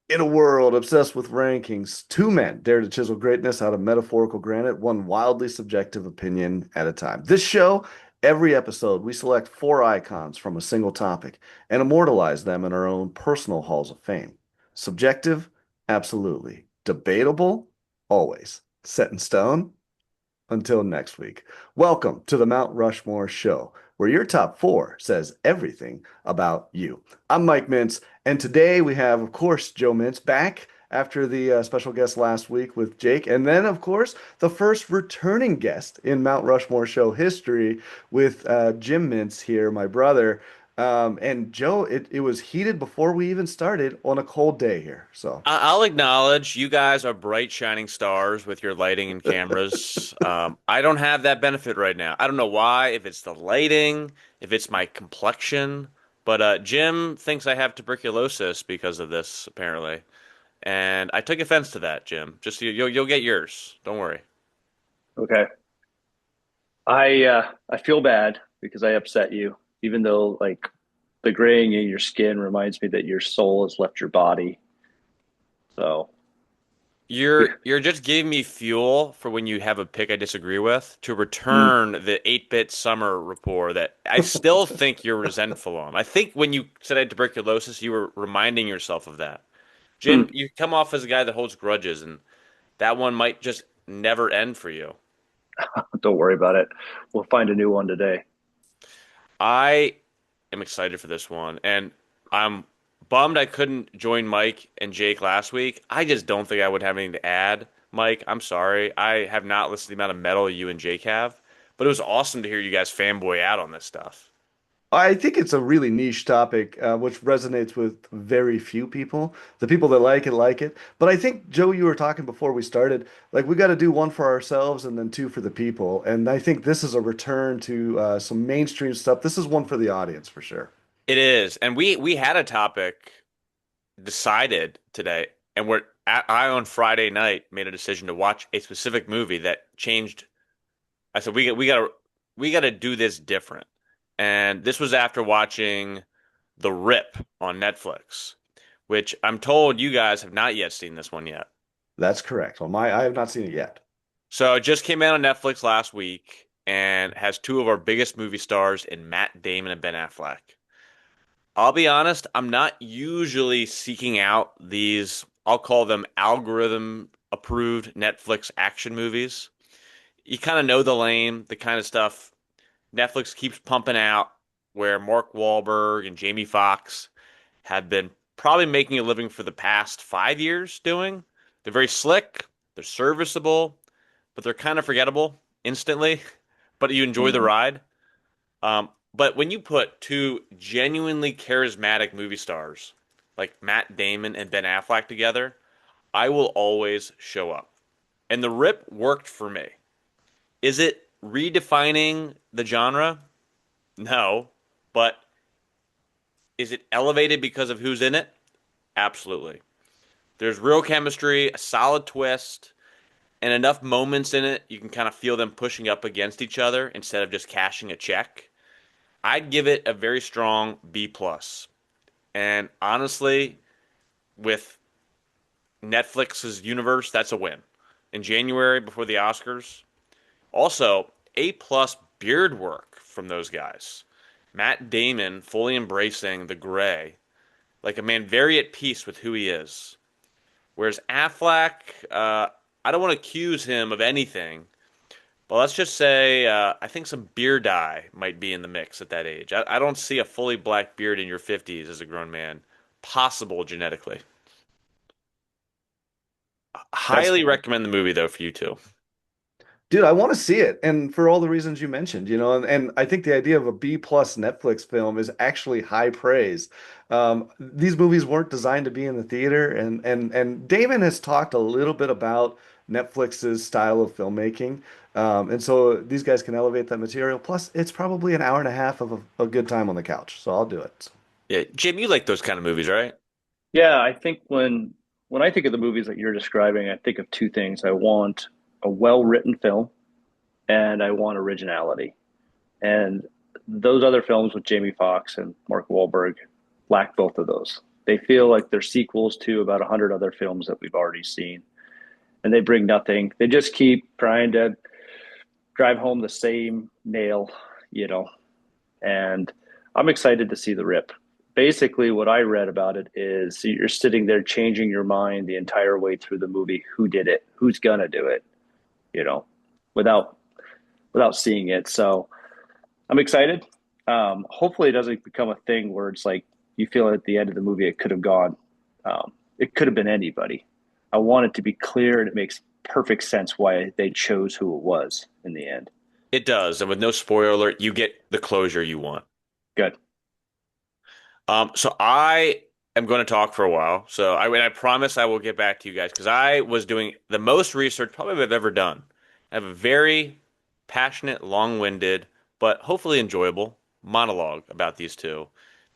In a world obsessed with rankings, two men dare to chisel greatness out of metaphorical granite, one wildly subjective opinion at a time. This show, every episode, we select four icons from a single topic and immortalize them in our own personal halls of fame. Subjective? Absolutely. Debatable? Always. Set in stone? Until next week, welcome to the Mount Rushmore Show, where your top four says everything about you. I'm Mike Mintz, and today we have, of course, Joe Mintz back after the special guest last week with Jake, and then, of course, the first returning guest in Mount Rushmore Show history with Jim Mintz here, my brother. And Joe, it was heated before we even started on a cold day here. So. I'll acknowledge you guys are bright, shining stars with your lighting and cameras. I don't have that benefit right now. I don't know why, if it's the lighting, if it's my complexion, but Jim thinks I have tuberculosis because of this, apparently. And I took offense to that, Jim. Just you'll get yours. Don't worry. Okay. I feel bad because I upset you, even though like the graying in your skin reminds me that your soul has left your body. So You're just giving me fuel for when you have a pick I disagree with to mm, return the 8-bit summer rapport that I still think you're resentful on. I think when you said I had tuberculosis, you were reminding yourself of that. Jim, mm, you come off as a guy that holds grudges, and that one might just never end for you. don't worry about it. We'll find a new one today. I am excited for this one, and I'm bummed I couldn't join Mike and Jake last week. I just don't think I would have anything to add. Mike, I'm sorry. I have not listened to the amount of metal you and Jake have, but it was awesome to hear you guys fanboy out on this stuff. I think it's a really niche topic, which resonates with very few people. The people that like it. But I think, Joe, you were talking before we started, like we got to do one for ourselves and then two for the people. And I think this is a return to some mainstream stuff. This is one for the audience for sure. It is, and we had a topic decided today, and I on Friday night made a decision to watch a specific movie that changed. I said we got to do this different. And this was after watching The Rip on Netflix, which I'm told you guys have not yet seen this one yet. That's correct. Well, I have not seen it yet. So it just came out on Netflix last week and has two of our biggest movie stars in Matt Damon and Ben Affleck. I'll be honest, I'm not usually seeking out these, I'll call them algorithm approved Netflix action movies. You kind of know the lane, the kind of stuff Netflix keeps pumping out, where Mark Wahlberg and Jamie Foxx have been probably making a living for the past 5 years doing. They're very slick, they're serviceable, but they're kind of forgettable instantly. But you enjoy the Hmm. ride. But when you put two genuinely charismatic movie stars like Matt Damon and Ben Affleck together, I will always show up. And The Rip worked for me. Is it redefining the genre? No. But is it elevated because of who's in it? Absolutely. There's real chemistry, a solid twist, and enough moments in it you can kind of feel them pushing up against each other instead of just cashing a check. I'd give it a very strong B plus. And honestly, with Netflix's universe, that's a win. In January before the Oscars, also A plus beard work from those guys. Matt Damon fully embracing the gray, like a man very at peace with who he is. Whereas Affleck, I don't want to accuse him of anything, but let's just say I think some beard dye might be in the mix at that age. I don't see a fully black beard in your 50s as a grown man possible genetically. That's Highly recommend the movie though for you too. Dude, I want to see it, and for all the reasons you mentioned, and I think the idea of a B plus Netflix film is actually high praise. These movies weren't designed to be in the theater, and Damon has talked a little bit about Netflix's style of filmmaking, and so these guys can elevate that material. Plus, it's probably an hour and a half of a good time on the couch, so I'll do it. Yeah, Jim, you like those kind of movies, right? Yeah, I think when I think of the movies that you're describing, I think of two things. I want a well-written film and I want originality. And those other films with Jamie Foxx and Mark Wahlberg lack both of those. They feel like they're sequels to about 100 other films that we've already seen, and they bring nothing. They just keep trying to drive home the same nail, you know. And I'm excited to see the rip. Basically, what I read about it is you're sitting there changing your mind the entire way through the movie. Who did it? Who's gonna do it? You know, without seeing it. So I'm excited. Hopefully, it doesn't become a thing where it's like you feel at the end of the movie it could have gone. It could have been anybody. I want it to be clear, and it makes perfect sense why they chose who it was in the end. It does, and with no spoiler alert, you get the closure you want. Good. So I am going to talk for a while. And I promise I will get back to you guys because I was doing the most research probably I've ever done. I have a very passionate, long-winded, but hopefully enjoyable monologue about these two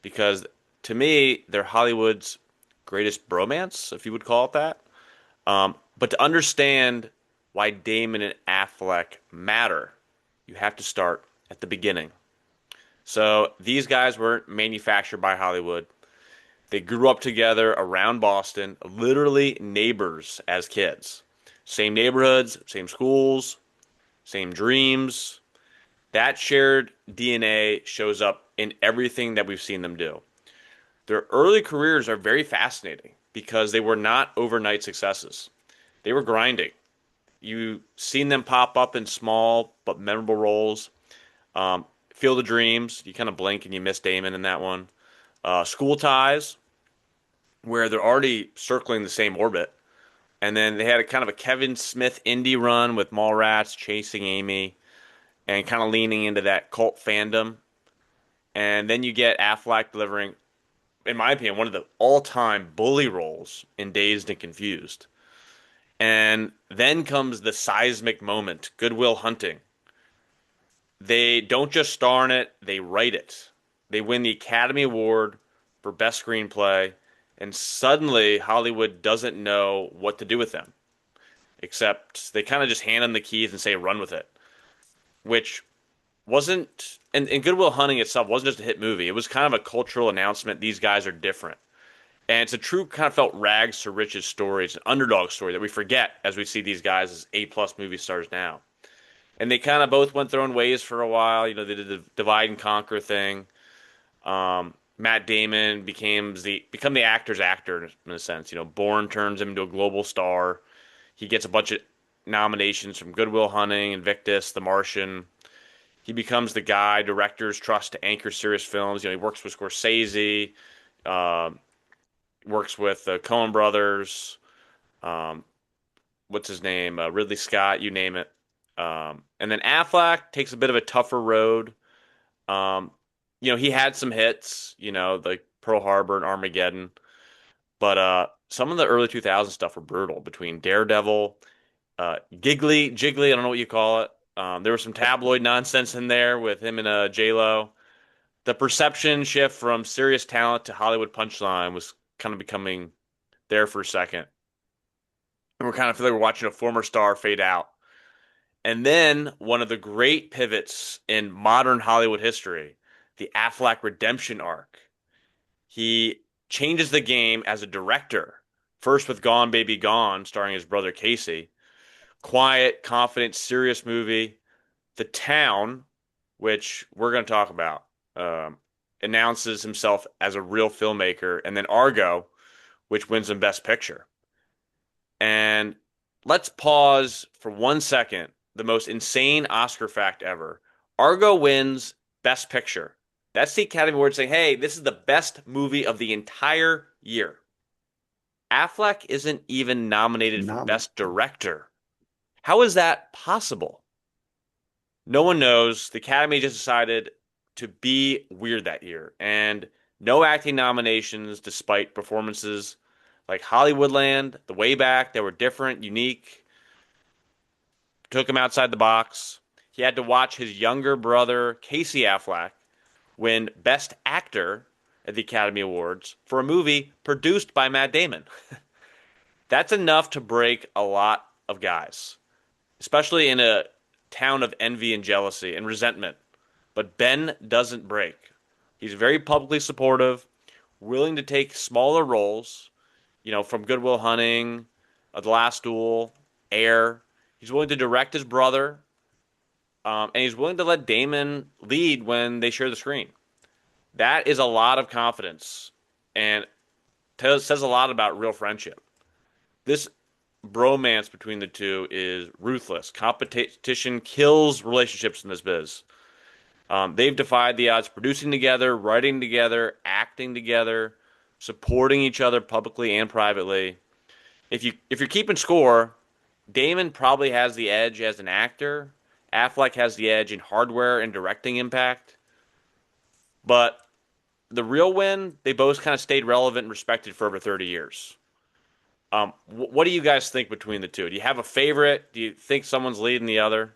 because to me, they're Hollywood's greatest bromance, if you would call it that. But to understand why Damon and Affleck matter, you have to start at the beginning. So these guys were manufactured by Hollywood. They grew up together around Boston, literally neighbors as kids. Same neighborhoods, same schools, same dreams. That shared DNA shows up in everything that we've seen them do. Their early careers are very fascinating because they were not overnight successes. They were grinding. You've seen them pop up in small but memorable roles. Field of Dreams, you kind of blink and you miss Damon in that one. School Ties, where they're already circling the same orbit. And then they had a kind of a Kevin Smith indie run with Mallrats, Chasing Amy, and kind of leaning into that cult fandom. And then you get Affleck delivering, in my opinion, one of the all-time bully roles in Dazed and Confused. And then comes the seismic moment, Good Will Hunting. They don't just star in it, they write it. They win the Academy Award for Best Screenplay, and suddenly Hollywood doesn't know what to do with them. Except they kind of just hand them the keys and say, run with it. Which wasn't, and Good Will Hunting itself wasn't just a hit movie. It was kind of a cultural announcement. These guys are different. And it's a true kind of felt rags to riches story. It's an underdog story that we forget as we see these guys as A-plus movie stars now. And they kind of both went their own ways for a while. You know, they did the divide and conquer thing. Matt Damon become the actor's actor in a sense. You know, Bourne turns him into a global star. He gets a bunch of nominations from Good Will Hunting, Invictus, The Martian. He becomes the guy directors trust to anchor serious films. You know, he works with Scorsese, works with the Coen brothers. What's his name? Ridley Scott, you name it. And then Affleck takes a bit of a tougher road. You know, he had some hits, you know, like Pearl Harbor and Armageddon. But some of the early 2000s stuff were brutal between Daredevil, Jiggly, I don't know what you call it. There was some tabloid nonsense in there with him and J-Lo. The perception shift from serious talent to Hollywood punchline was kind of becoming there for a second. And we're kind of feel like we're watching a former star fade out. And then one of the great pivots in modern Hollywood history, the Affleck redemption arc. He changes the game as a director, first with Gone Baby Gone, starring his brother Casey. Quiet, confident, serious movie. The Town, which we're going to talk about, announces himself as a real filmmaker. And then Argo, which wins him Best Picture. And let's pause for 1 second. The most insane Oscar fact ever. Argo wins Best Picture. That's the Academy Award saying, hey, this is the best movie of the entire year. Affleck isn't even nominated for Best Director. How is that possible? No one knows. The Academy just decided to be weird that year. And no acting nominations despite performances like Hollywoodland, The Way Back, that were different, unique. Took him outside the box. He had to watch his younger brother, Casey Affleck, win Best Actor at the Academy Awards for a movie produced by Matt Damon. That's enough to break a lot of guys, especially in a town of envy and jealousy and resentment. But Ben doesn't break. He's very publicly supportive, willing to take smaller roles, from Good Will Hunting, The Last Duel, Air. He's willing to direct his brother, and he's willing to let Damon lead when they share the screen. That is a lot of confidence, and says a lot about real friendship. This bromance between the two is ruthless. Competition kills relationships in this biz. They've defied the odds, producing together, writing together, acting together, supporting each other publicly and privately. If you're keeping score, Damon probably has the edge as an actor. Affleck has the edge in hardware and directing impact. But the real win, they both kind of stayed relevant and respected for over 30 years. What do you guys think between the two? Do you have a favorite? Do you think someone's leading the other?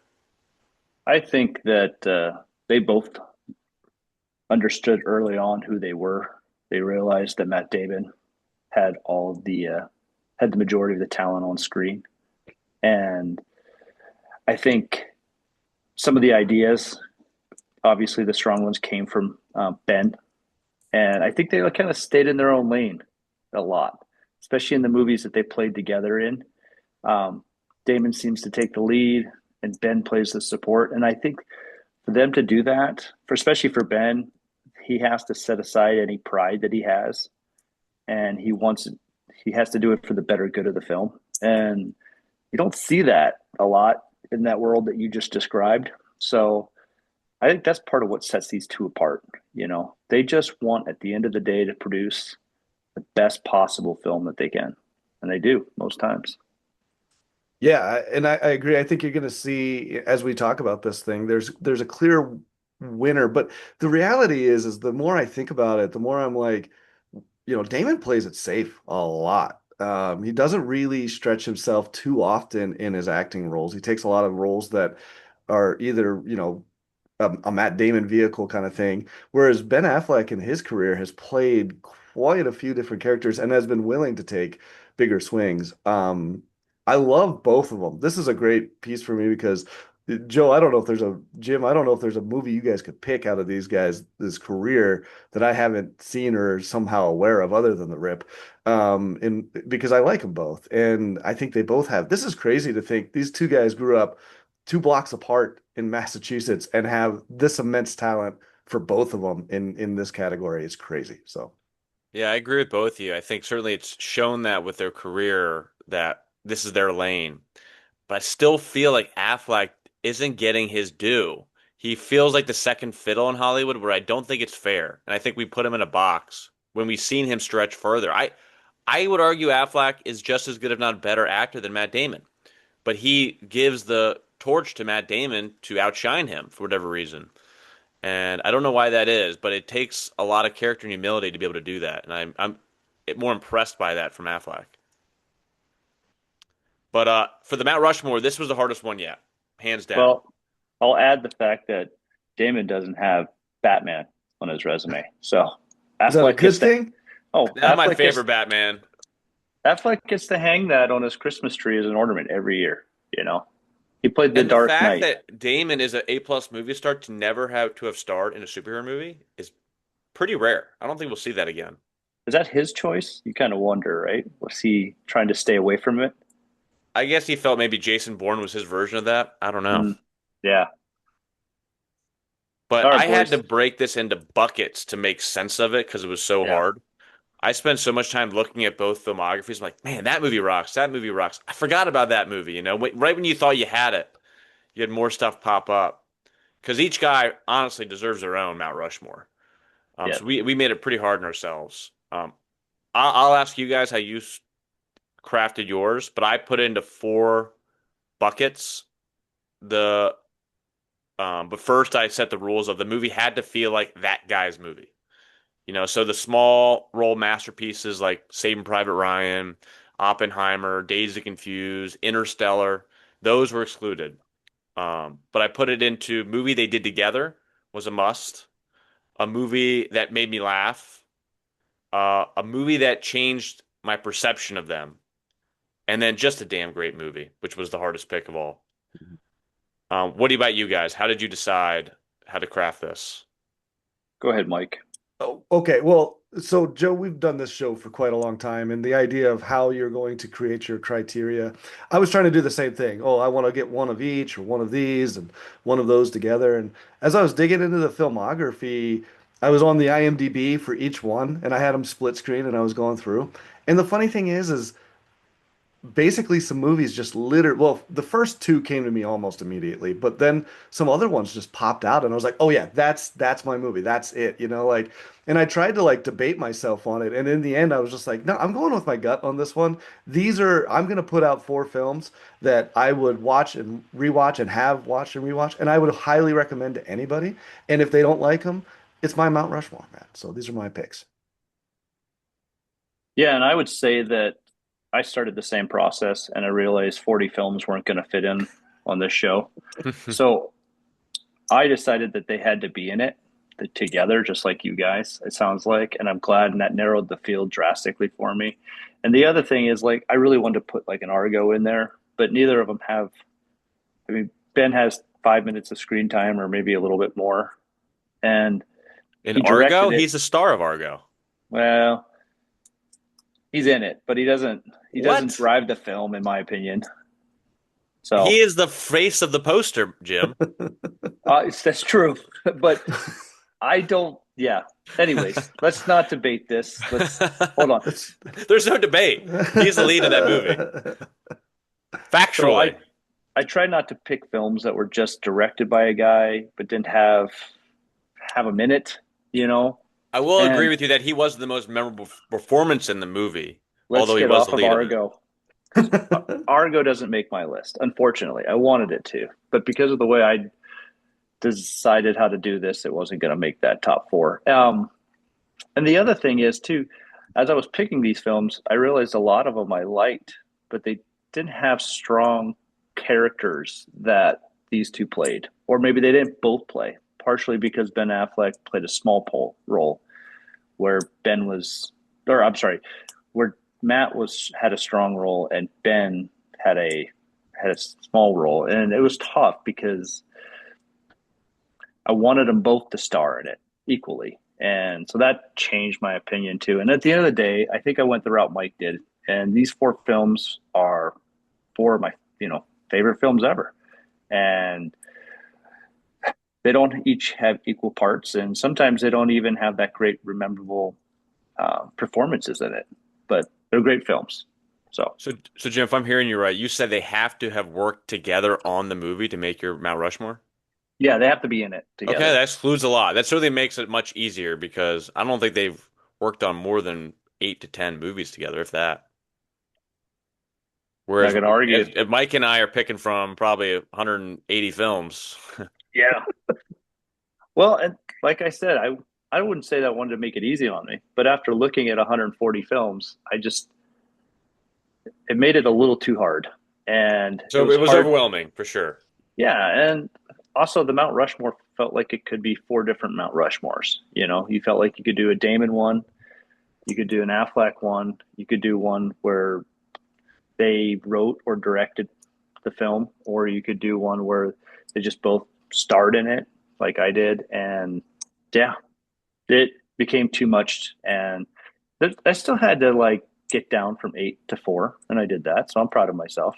I think that they both understood early on who they were. They realized that Matt Damon had had the majority of the talent on screen, and I think some of the ideas, obviously the strong ones, came from Ben, and I think they kind of stayed in their own lane a lot, especially in the movies that they played together in. Um, Damon seems to take the lead, and Ben plays the support, and I think for them to do that, for especially for Ben, he has to set aside any pride that he has, and he has to do it for the better good of the film. And you don't see that a lot in that world that you just described. So I think that's part of what sets these two apart. They just want at the end of the day to produce the best possible film that they can, and they do most times. Yeah, and I agree. I think you're going to see as we talk about this thing, there's a clear winner. But the reality is the more I think about it, the more I'm like, Damon plays it safe a lot. He doesn't really stretch himself too often in his acting roles. He takes a lot of roles that are either, a Matt Damon vehicle kind of thing. Whereas Ben Affleck in his career has played quite a few different characters and has been willing to take bigger swings. I love both of them. This is a great piece for me because Joe, I don't know if there's a Jim, I don't know if there's a movie you guys could pick out of these guys, this career that I haven't seen or somehow aware of other than The Rip. And because I like them both. And I think they both have, this is crazy to think these two guys grew up 2 blocks apart in Massachusetts and have this immense talent for both of them in this category. It's crazy. So Yeah, I agree with both of you. I think certainly it's shown that with their career that this is their lane. But I still feel like Affleck isn't getting his due. He feels like the second fiddle in Hollywood, where I don't think it's fair. And I think we put him in a box when we've seen him stretch further. I would argue Affleck is just as good, if not a better actor than Matt Damon. But he gives the torch to Matt Damon to outshine him for whatever reason. And I don't know why that is, but it takes a lot of character and humility to be able to do that. And I'm more impressed by that from Affleck. But for the Mount Rushmore, this was the hardest one yet, hands down. Well, I'll add the fact that Damon doesn't have Batman on his resume, so is that a Affleck good gets to thing? oh That's my favorite Batman. Affleck gets to hang that on his Christmas tree as an ornament every year. He played the And the Dark fact Knight. that Damon is an A-plus movie star to never have starred in a superhero movie is pretty rare. I don't think we'll see that again. Is that his choice? You kind of wonder, right? Was he trying to stay away from it? I guess he felt maybe Jason Bourne was his version of that. I don't know. Mm, yeah. But All right, I had to boys. break this into buckets to make sense of it because it was so Yeah. hard. I spent so much time looking at both filmographies. I'm like, man, that movie rocks. That movie rocks. I forgot about that movie. Right when you thought you had it, you had more stuff pop up. Because each guy honestly deserves their own Mount Rushmore. Yeah. So we made it pretty hard on ourselves. I'll ask you guys how you crafted yours, but I put it into 4 buckets. The but first I set the rules of the movie had to feel like that guy's movie. So the small role masterpieces like Saving Private Ryan, Oppenheimer, Dazed and Confused, Interstellar, those were excluded. But I put it into movie they did together was a must. A movie that made me laugh. A movie that changed my perception of them. And then just a damn great movie, which was the hardest pick of all. What about you guys? How did you decide how to craft this? Go ahead, Mike. Oh, okay. Well, so Joe, we've done this show for quite a long time, and the idea of how you're going to create your criteria, I was trying to do the same thing. Oh, I want to get one of each or one of these and one of those together. And as I was digging into the filmography, I was on the IMDb for each one, and I had them split screen, and I was going through. And the funny thing is basically some movies just literally, well, the first two came to me almost immediately, but then some other ones just popped out and I was like, oh yeah, that's my movie, that's it, like. And I tried to like debate myself on it, and in the end I was just like, no, I'm going with my gut on this one. I'm going to put out four films that I would watch and rewatch and have watched and rewatched, and I would highly recommend to anybody. And if they don't like them, it's my Mount Rushmore, man. So these are my picks. Yeah, and I would say that I started the same process and I realized 40 films weren't going to fit in on this show. So I decided that they had to be in it together, just like you guys, it sounds like. And I'm glad, and that narrowed the field drastically for me. And the other thing is, like, I really wanted to put like an Argo in there, but neither of them have. I mean, Ben has 5 minutes of screen time or maybe a little bit more. And In he Argo, directed it. he's the star of Argo. Well, he's in it, but he doesn't What? drive the film, in my opinion. He So is the face of the poster, Jim. that's true. But I don't. Yeah. Anyways, let's not debate this. Let's hold on. That's There's no debate. He's the lead of that movie. So Factually. I try not to pick films that were just directed by a guy but didn't have a minute, you know. I will agree And with you that he was the most memorable performance in the movie, let's although he get was the off of lead of it. Argo. Argo doesn't make my list, unfortunately. I wanted it to, but because of the way I decided how to do this, it wasn't going to make that top four. And the other thing is too, as I was picking these films, I realized a lot of them I liked, but they didn't have strong characters that these two played, or maybe they didn't both play. Partially because Ben Affleck played a small role, where Ben was, or I'm sorry, where Matt was had a strong role and Ben had a small role, and it was tough because I wanted them both to star in it equally. And so that changed my opinion too. And at the end of the day, I think I went the route Mike did. And these four films are four of my, favorite films ever. And they don't each have equal parts. And sometimes they don't even have that great, memorable performances in it. But they're great films. So, So Jim, if I'm hearing you right, you said they have to have worked together on the movie to make your Mount Rushmore? yeah, they have to be in it Okay, together. that excludes a lot. That certainly makes it much easier because I don't think they've worked on more than 8 to 10 movies together, if that. Not Whereas going to argue. if Mike and I are picking from probably 180 films. Yeah. Well, and like I said, I wouldn't say that I wanted to make it easy on me, but after looking at 140 films, it made it a little too hard, and it So was it was hard. overwhelming for sure. Yeah, and also the Mount Rushmore felt like it could be four different Mount Rushmores. You felt like you could do a Damon one, you could do an Affleck one, you could do one where they wrote or directed the film, or you could do one where they just both starred in it, like I did, and yeah, it became too much, and I still had to like get down from 8 to 4, and I did that, so I'm proud of myself.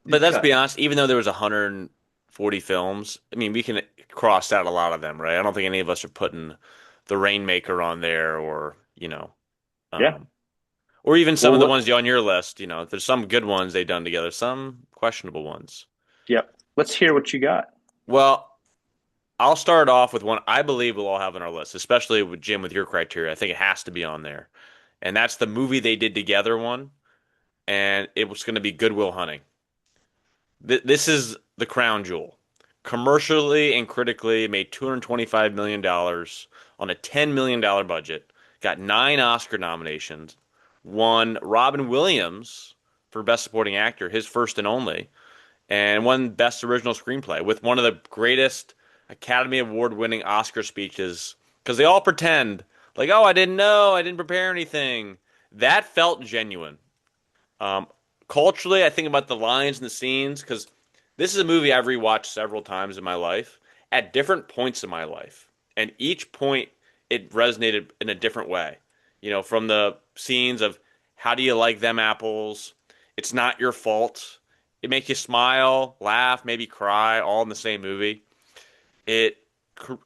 But let's cut. be honest, even though there was 140 films, I mean, we can cross out a lot of them, right? I don't think any of us are putting The Rainmaker on there Yeah. um, or even some Well, of the ones on your list, there's some good ones they've done together, some questionable ones. yep. Let's hear what you got. Well, I'll start off with one I believe we'll all have on our list, especially with Jim with your criteria. I think it has to be on there. And that's the movie they did together one, and it was going to be Good Will Hunting. This is the crown jewel. Commercially and critically, it made $225 million dollars on a $10 million budget. Got 9 Oscar nominations. Won Robin Williams for Best Supporting Actor, his first and only, and won Best Original Screenplay with one of the greatest Academy Award winning Oscar speeches. Because they all pretend, like, oh, I didn't know, I didn't prepare anything. That felt genuine. Um, Culturally, I think about the lines and the scenes because this is a movie I've rewatched several times in my life at different points in my life. And each point it resonated in a different way. From the scenes of how do you like them apples? It's not your fault. It makes you smile, laugh, maybe cry, all in the same movie. It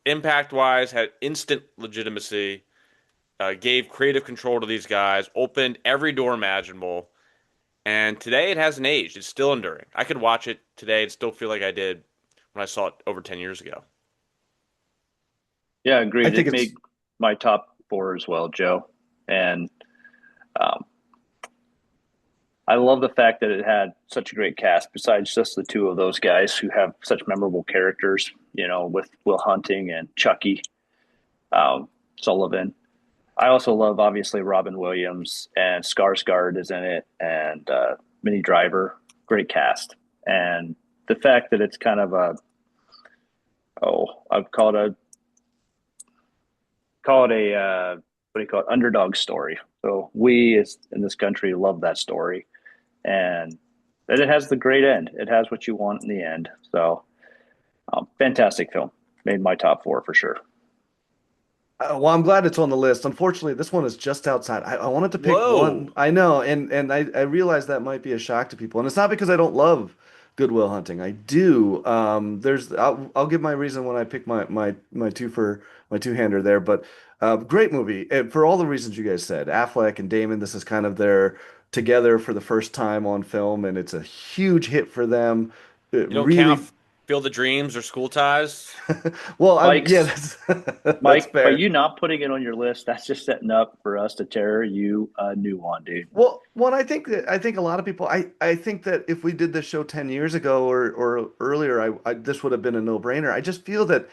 impact wise had instant legitimacy, gave creative control to these guys, opened every door imaginable, and today it hasn't aged. It's still enduring. I could watch it today and still feel like I did when I saw it over 10 years ago. Yeah, I agreed. think It it's made my top four as well, Joe. And um, I love the fact that it had such a great cast, besides just the two of those guys who have such memorable characters, with Will Hunting and Chucky um, Sullivan. I also love, obviously, Robin Williams, and Skarsgård is in it, and Minnie Driver. Great cast. And the fact that it's kind of I've call it a what do you call it, underdog story. So we in this country love that story, and that it has the great end. It has what you want in the end. So fantastic film. Made my top four for sure. well, I'm glad it's on the list. Unfortunately, this one is just outside. I wanted to pick one. Whoa. I know, and I realize that might be a shock to people, and it's not because I don't love Good Will Hunting. I do. I'll give my reason when I pick my two-hander there, but great movie and for all the reasons you guys said. Affleck and Damon. This is kind of their together for the first time on film, and it's a huge hit for them. It You don't count really, Field of Dreams or School Ties? well, yeah, Mike's that's Mike, by fair. you not putting it on your list, that's just setting up for us to tear you a new one, dude. I think a lot of people. I think that if we did this show 10 years ago or earlier, this would have been a no-brainer. I just feel that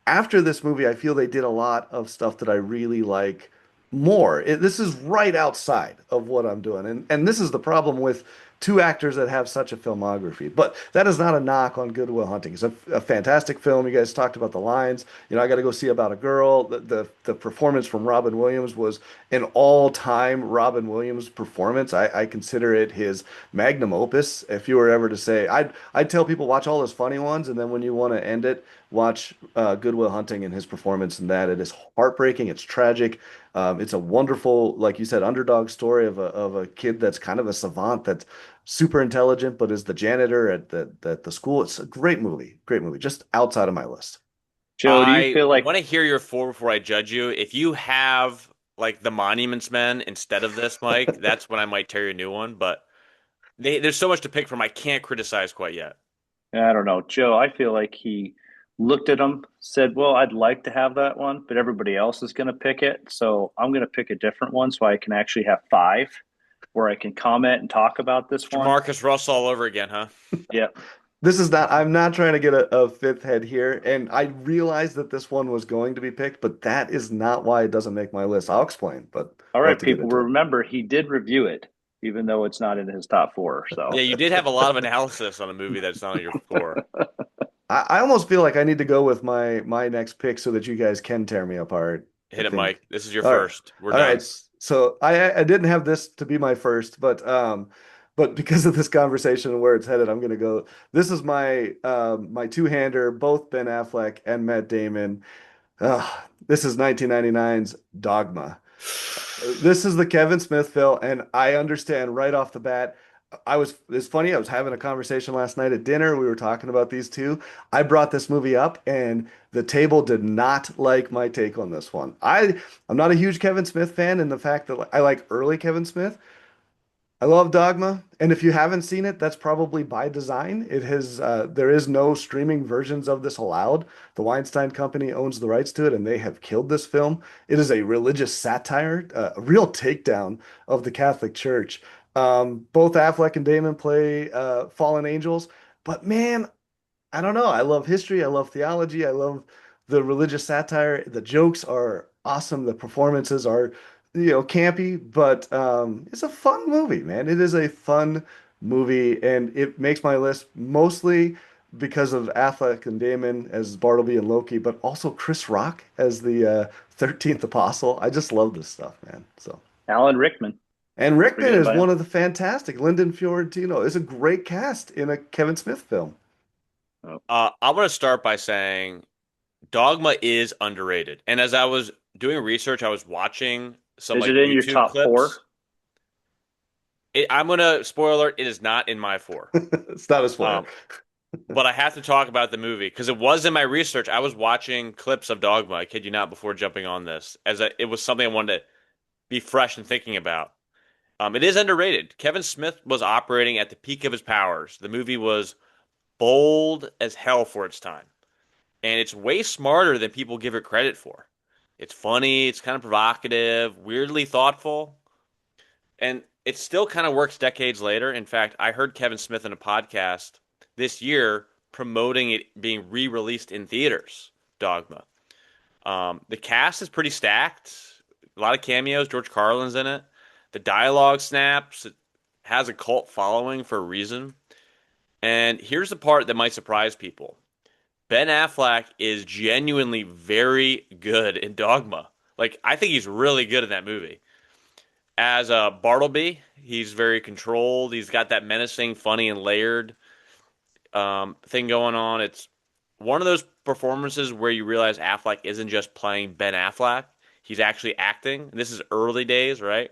after this movie, I feel they did a lot of stuff that I really like more. This is right outside of what I'm doing, and this is the problem with two actors that have such a filmography. But that is not a knock on Good Will Hunting. It's a fantastic film. You guys talked about the lines. I got to go see About a Girl. The performance from Robin Williams was an all-time Robin Williams performance. I consider it his magnum opus. If you were ever to say, I'd tell people watch all his funny ones, and then when you want to end it, watch Good Will Hunting and his performance in that. It is heartbreaking. It's tragic. It's a wonderful, like you said, underdog story of a kid that's kind of a savant that's super intelligent, but is the janitor at the school. It's a great movie. Great movie. Just outside of my list. Joe, do you I feel like want to hear your four before I judge you. If you have like the Monuments Men instead of this, Mike, that's when I might tear you a new one. But there's so much to pick from. I can't criticize quite yet. I don't know, Joe, I feel like he looked at them, said, well, I'd like to have that one, but everybody else is going to pick it. So I'm going to pick a different one so I can actually have five where I can comment and talk about this one. Jamarcus Russell all over again, huh? Yeah. This is not, I'm not trying to get a fifth head here. And I realized that this one was going to be picked, but that is not why it doesn't make my list. I'll explain, but All I'd like right, to get people, into it. remember he did review it, even though it's not in his top four. Yeah, So you did have a lot of analysis on a movie that's not on your four. I almost feel like I need to go with my next pick so that you guys can tear me apart. I Hit it, think. Mike. This is your All right. first. We're All right. done. So I didn't have this to be my first, but because of this conversation and where it's headed, I'm gonna go. This is my two-hander, both Ben Affleck and Matt Damon. This is 1999's Dogma. This is the Kevin Smith film, and I understand right off the bat. It's funny. I was having a conversation last night at dinner. We were talking about these two. I brought this movie up, and the table did not like my take on this one. I'm not a huge Kevin Smith fan, in the fact that I like early Kevin Smith. I love Dogma, and if you haven't seen it, that's probably by design. There is no streaming versions of this allowed. The Weinstein Company owns the rights to it, and they have killed this film. It is a religious satire, a real takedown of the Catholic Church. Both Affleck and Damon play fallen angels, but man, I don't know. I love history. I love theology. I love the religious satire. The jokes are awesome. The performances are, campy, but it's a fun movie, man. It is a fun movie, and it makes my list mostly because of Affleck and Damon as Bartleby and Loki, but also Chris Rock as the 13th Apostle. I just love this stuff, man. So, Alan Rickman, and Rickman forget is about him. one of the fantastic. Lyndon Fiorentino is a great cast in a Kevin Smith film. Oh, I'm going to start by saying Dogma is underrated. And as I was doing research, I was watching some Is like it in your YouTube top four? clips. I'm gonna spoiler alert. It is not in my four. It's not a spoiler. Um, but I have to talk about the movie because it was in my research. I was watching clips of Dogma. I kid you not. Before jumping on this, it was something I wanted to be fresh and thinking about. It is underrated. Kevin Smith was operating at the peak of his powers. The movie was bold as hell for its time, and it's way smarter than people give it credit for. It's funny. It's kind of provocative, weirdly thoughtful. And it still kind of works decades later. In fact, I heard Kevin Smith in a podcast this year promoting it being re-released in theaters. Dogma. The cast is pretty stacked. A lot of cameos. George Carlin's in it. The dialogue snaps. It has a cult following for a reason. And here's the part that might surprise people. Ben Affleck is genuinely very good in Dogma. Like, I think he's really good in that movie. As Bartleby, he's very controlled. He's got that menacing, funny, and layered thing going on. It's one of those performances where you realize Affleck isn't just playing Ben Affleck. He's actually acting. And this is early days, right?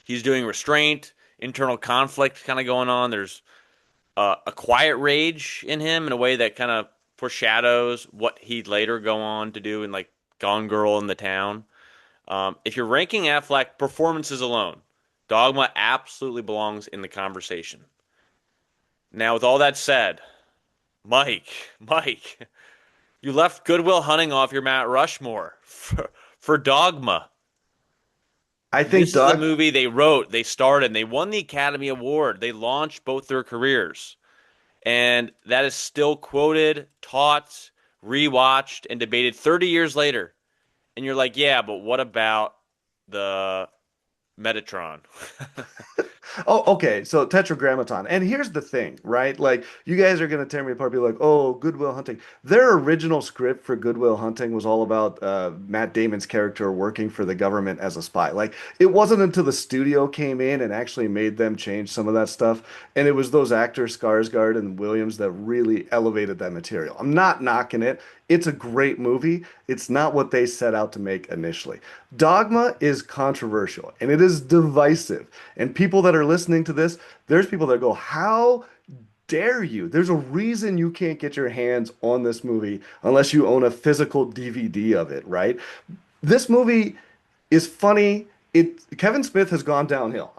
He's doing restraint, internal conflict kind of going on. There's a quiet rage in him in a way that kind of foreshadows what he'd later go on to do in like Gone Girl in the Town. If you're ranking Affleck performances alone, Dogma absolutely belongs in the conversation. Now, with all that said, Mike, you left Good Will Hunting off your Mount Rushmore for Dogma. I think This is a Doc. movie they wrote, they starred, they won the Academy Award. They launched both their careers. And that is still quoted, taught, rewatched, and debated 30 years later. And you're like, yeah, but what about the Metatron? Oh, okay. So Tetragrammaton. And here's the thing, right? Like, you guys are going to tear me apart, be like, oh, Good Will Hunting. Their original script for Good Will Hunting was all about Matt Damon's character working for the government as a spy. Like, it wasn't until the studio came in and actually made them change some of that stuff. And it was those actors, Skarsgård and Williams, that really elevated that material. I'm not knocking it. It's a great movie. It's not what they set out to make initially. Dogma is controversial and it is divisive. And people that are listening to this, there's people that go, how dare you? There's a reason you can't get your hands on this movie unless you own a physical DVD of it, right? This movie is funny. Kevin Smith has gone downhill.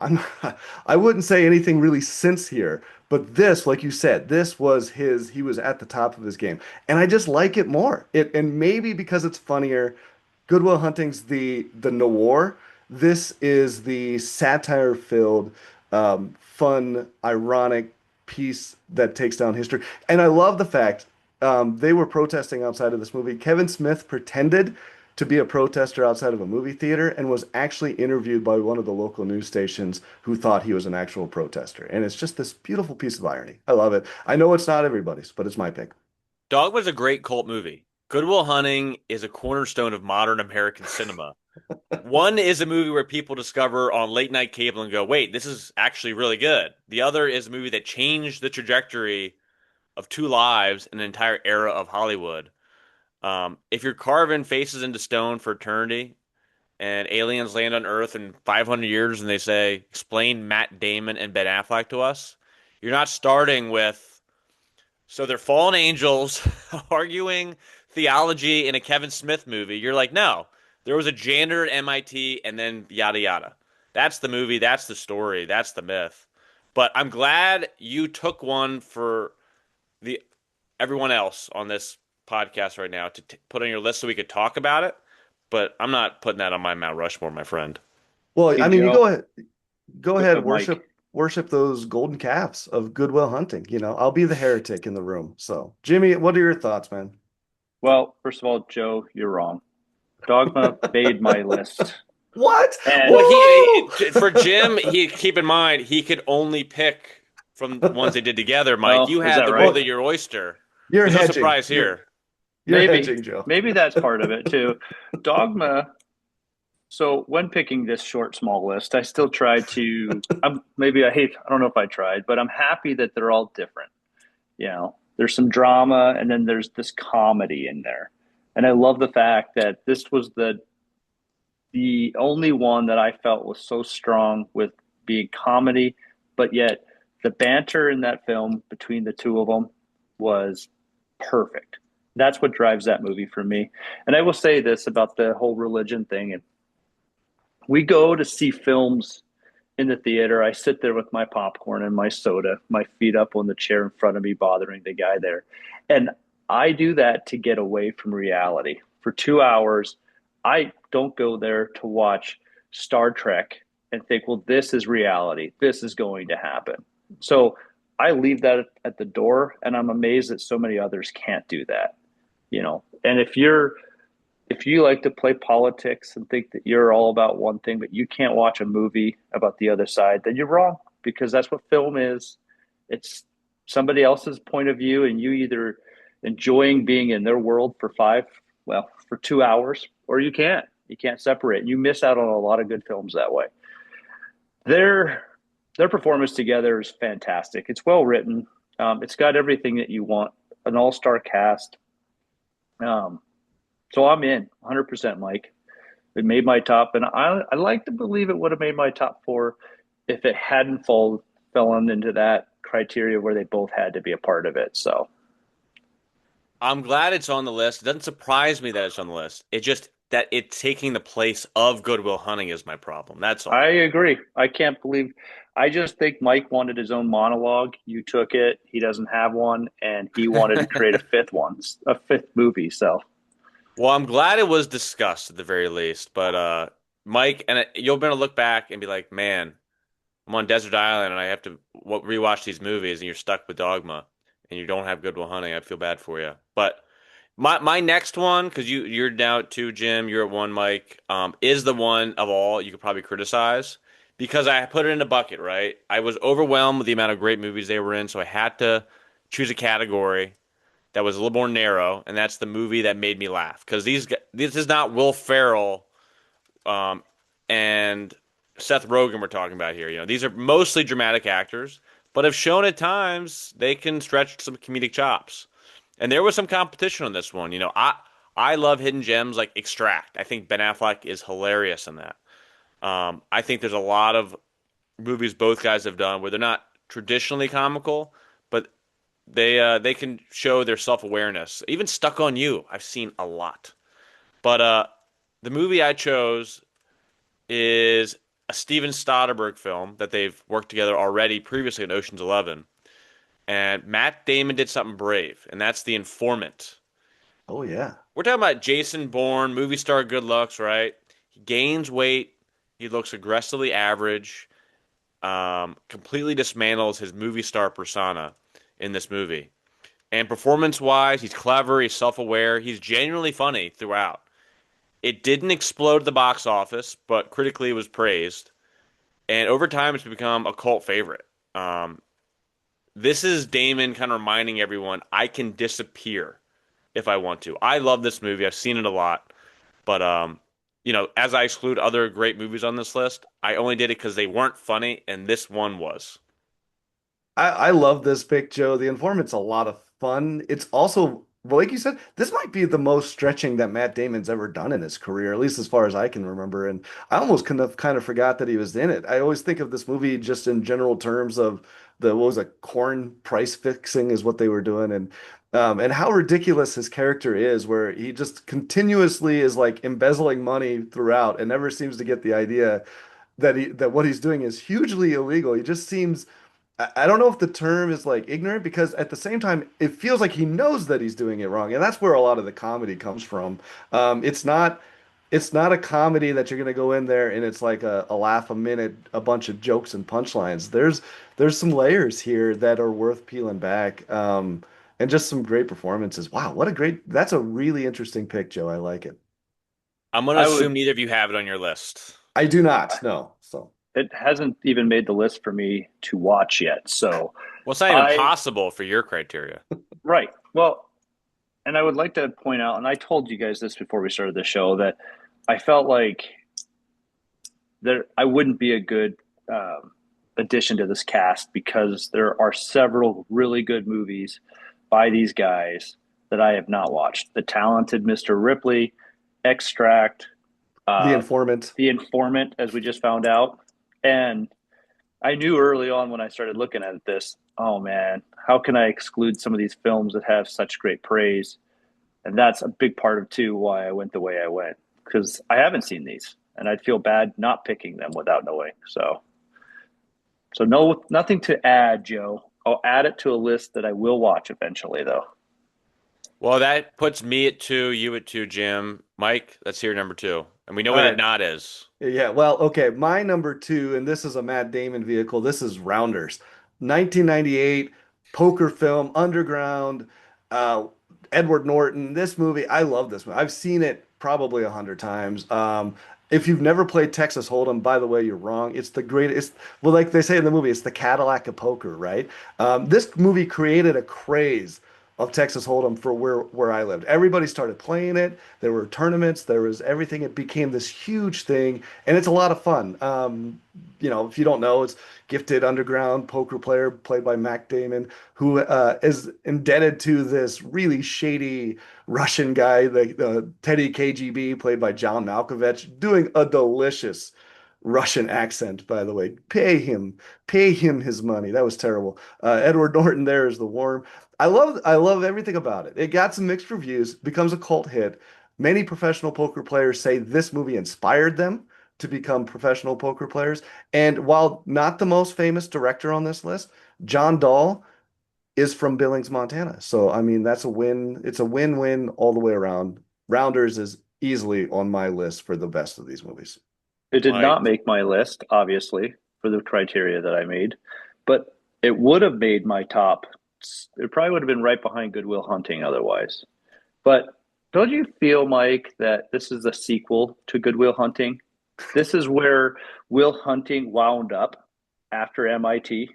I wouldn't say anything really since here, but this, like you said, this was he was at the top of his game. And I just like it more. And maybe because it's funnier, Good Will Hunting's the noir. This is the satire-filled, fun, ironic piece that takes down history. And I love the fact they were protesting outside of this movie. Kevin Smith pretended to be a protester outside of a movie theater and was actually interviewed by one of the local news stations who thought he was an actual protester. And it's just this beautiful piece of irony. I love it. I know it's not everybody's, but it's my pick. Dogma's a great cult movie. Good Will Hunting is a cornerstone of modern American cinema. One is a movie where people discover on late night cable and go, wait, this is actually really good. The other is a movie that changed the trajectory of two lives in an entire era of Hollywood. If you're carving faces into stone for eternity and aliens land on Earth in 500 years and they say, explain Matt Damon and Ben Affleck to us, you're not starting with, so they're fallen angels arguing theology in a Kevin Smith movie. You're like, no, there was a janitor at MIT and then yada yada. That's the movie. That's the story. That's the myth. But I'm glad you took one for the everyone else on this podcast right now to put on your list so we could talk about it. But I'm not putting that on my Mount Rushmore, my friend. Well, Hey, I mean, you Joe, go ahead, Mike. worship those golden calves of Good Will Hunting. You know, I'll be the heretic in the room. So, Jimmy, what are your thoughts, man? Well, first of all, Joe, you're wrong. Dogma made my list. What? And Well, Whoa! for Jim, he keep in mind he could only pick from the ones they did together. Mike, oh, you is had that the right? world at your oyster. You're There's no hedging. surprise here. You're Maybe, hedging, Joe. maybe that's part of it too. Dogma. So when picking this short, small list, I still try to. Maybe I hate. I don't know if I tried, but I'm happy that they're all different. You know, there's some drama, and then there's this comedy in there. And I love the fact that this was the only one that I felt was so strong with being comedy, but yet the banter in that film between the two of them was perfect. That's what drives that movie for me. And I will say this about the whole religion thing. And we go to see films in the theater. I sit there with my popcorn and my soda, my feet up on the chair in front of me, bothering the guy there. And I do that to get away from reality. For 2 hours, I don't go there to watch Star Trek and think, well, this is reality. This is going to happen. So I leave that at the door, and I'm amazed that so many others can't do that. And if you like to play politics and think that you're all about one thing, but you can't watch a movie about the other side, then you're wrong, because that's what film is. It's somebody else's point of view, and you either enjoying being in their world for 2 hours, or you can't. You can't separate. You miss out on a lot of good films that way. Their their performance together is fantastic. It's well written. It's got everything that you want. An all star cast. Um, so I'm in 100%, Mike. It made my top, and I like to believe it would have made my top four if it hadn't fallen into that criteria where they both had to be a part of it. So I'm glad it's on the list. It doesn't surprise me that it's on the list. It just that it's taking the place of Good Will Hunting is my problem. That's I all. agree. I can't believe. I just think Mike wanted his own monologue. You took it. He doesn't have one, and he wanted to create a fifth one, a fifth movie. So Well, I'm glad it was discussed at the very least. But Mike, and you'll be able to look back and be like, man, I'm on Desert Island and I have to rewatch these movies, and you're stuck with Dogma, and you don't have Good Will Hunting. I feel bad for you. But my next one, because you're down at two, Jim, you're at one, Mike, is the one of all you could probably criticize because I put it in a bucket, right? I was overwhelmed with the amount of great movies they were in, so I had to choose a category that was a little more narrow, and that's the movie that made me laugh. Because this is not Will Ferrell um, and Seth Rogen we're talking about here. These are mostly dramatic actors, but have shown at times they can stretch some comedic chops. And there was some competition on this one. I love hidden gems like Extract. I think Ben Affleck is hilarious in that. I think there's a lot of movies both guys have done where they're not traditionally comical, but they can show their self awareness. Even Stuck on You, I've seen a lot. But the movie I chose is a Steven Soderbergh film that they've worked together already previously in Ocean's 11. And Matt Damon did something brave, and that's The Informant. Oh yeah. We're talking about Jason Bourne, movie star, good looks, right? He gains weight. He looks aggressively average. Completely dismantles his movie star persona in this movie. And performance-wise, he's clever. He's self-aware. He's genuinely funny throughout. It didn't explode at the box office, but critically it was praised. And over time, it's become a cult favorite. This is Damon kind of reminding everyone I can disappear if I want to. I love this movie. I've seen it a lot. But as I exclude other great movies on this list, I only did it because they weren't funny, and this one was. I love this pick, Joe. The Informant's a lot of fun. It's also, well, like you said, this might be the most stretching that Matt Damon's ever done in his career, at least as far as I can remember. And I almost kind of forgot that he was in it. I always think of this movie just in general terms of what was it, corn price fixing is what they were doing, and how ridiculous his character is, where he just continuously is like embezzling money throughout and never seems to get the idea that what he's doing is hugely illegal. He just seems I don't know if the term is like ignorant because at the same time it feels like he knows that he's doing it wrong, and that's where a lot of the comedy comes from. It's not a comedy that you're gonna go in there and it's like a laugh a minute, a bunch of jokes and punchlines. There's some layers here that are worth peeling back, and just some great performances. Wow, that's a really interesting pick, Joe. I like it. I'm going to I would. assume neither of you have it on your list. I do not, no. So It hasn't even made the list for me to watch yet. So Well, it's not even I possible for your criteria. right. Well, and I would like to point out, and I told you guys this before we started the show, that I felt like there I wouldn't be a good addition to this cast because there are several really good movies by these guys that I have not watched. The Talented Mr. Ripley, Extract, The uh, Informant. The Informant, as we just found out. And I knew early on when I started looking at this, oh man, how can I exclude some of these films that have such great praise? And that's a big part of too why I went the way I went, because I haven't seen these, and I'd feel bad not picking them without knowing. So no, nothing to add, Joe. I'll add it to a list that I will watch eventually, though. Well, that puts me at two, you at two, Jim. Mike, let's hear number two. And we know All what it right. not is. Yeah, well, okay. My number two, and this is a Matt Damon vehicle. This is Rounders, 1998 poker film, underground. Uh, Edward Norton. This movie, I love this movie. I've seen it probably 100 times. If you've never played Texas Hold'em, by the way, you're wrong. It's the greatest. Well, like they say in the movie, it's the Cadillac of poker, right? This movie created a craze of Texas Hold'em for where I lived. Everybody started playing it. There were tournaments. There was everything. It became this huge thing, and it's a lot of fun. If you don't know, it's gifted underground poker player played by Matt Damon, who is indebted to this really shady Russian guy, the Teddy KGB, played by John Malkovich, doing a delicious Russian accent, by the way. Pay him his money. That was terrible. Edward Norton there is the warm. I love everything about it. It got some mixed reviews, becomes a cult hit. Many professional poker players say this movie inspired them to become professional poker players. And while not the most famous director on this list, John Dahl is from Billings, Montana. So I mean that's a win. It's a win-win all the way around. Rounders is easily on my list for the best of these movies. It did not Mike. make my list, obviously, for the criteria that I made, but it would have made my top. It probably would have been right behind Good Will Hunting otherwise. But don't you feel, Mike, that this is a sequel to Good Will Hunting? This is where Will Hunting wound up after MIT.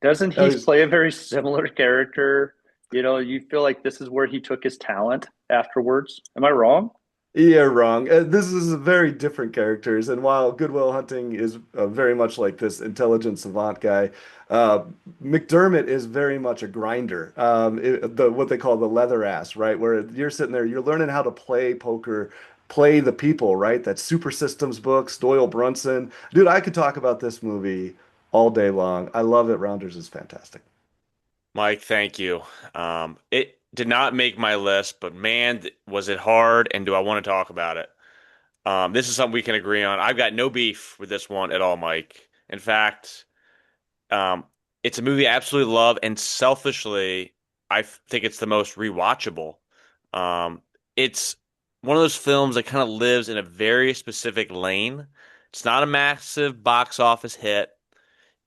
Doesn't I he was play a very similar character? You feel like this is where he took his talent afterwards. Am I wrong? You're wrong. This is very different characters, and while Good Will Hunting is very much like this intelligent savant guy, uh, McDermott is very much a grinder. What they call the leather ass, right? Where you're sitting there, you're learning how to play poker, play the people, right? That Super Systems books, Doyle Brunson. Dude, I could talk about this movie all day long. I love it. Rounders is fantastic. Mike, thank you. It did not make my list, but man, was it hard, and do I want to talk about it? This is something we can agree on. I've got no beef with this one at all, Mike. In fact, um, it's a movie I absolutely love, and selfishly, think it's the most rewatchable. It's one of those films that kind of lives in a very specific lane. It's not a massive box office hit.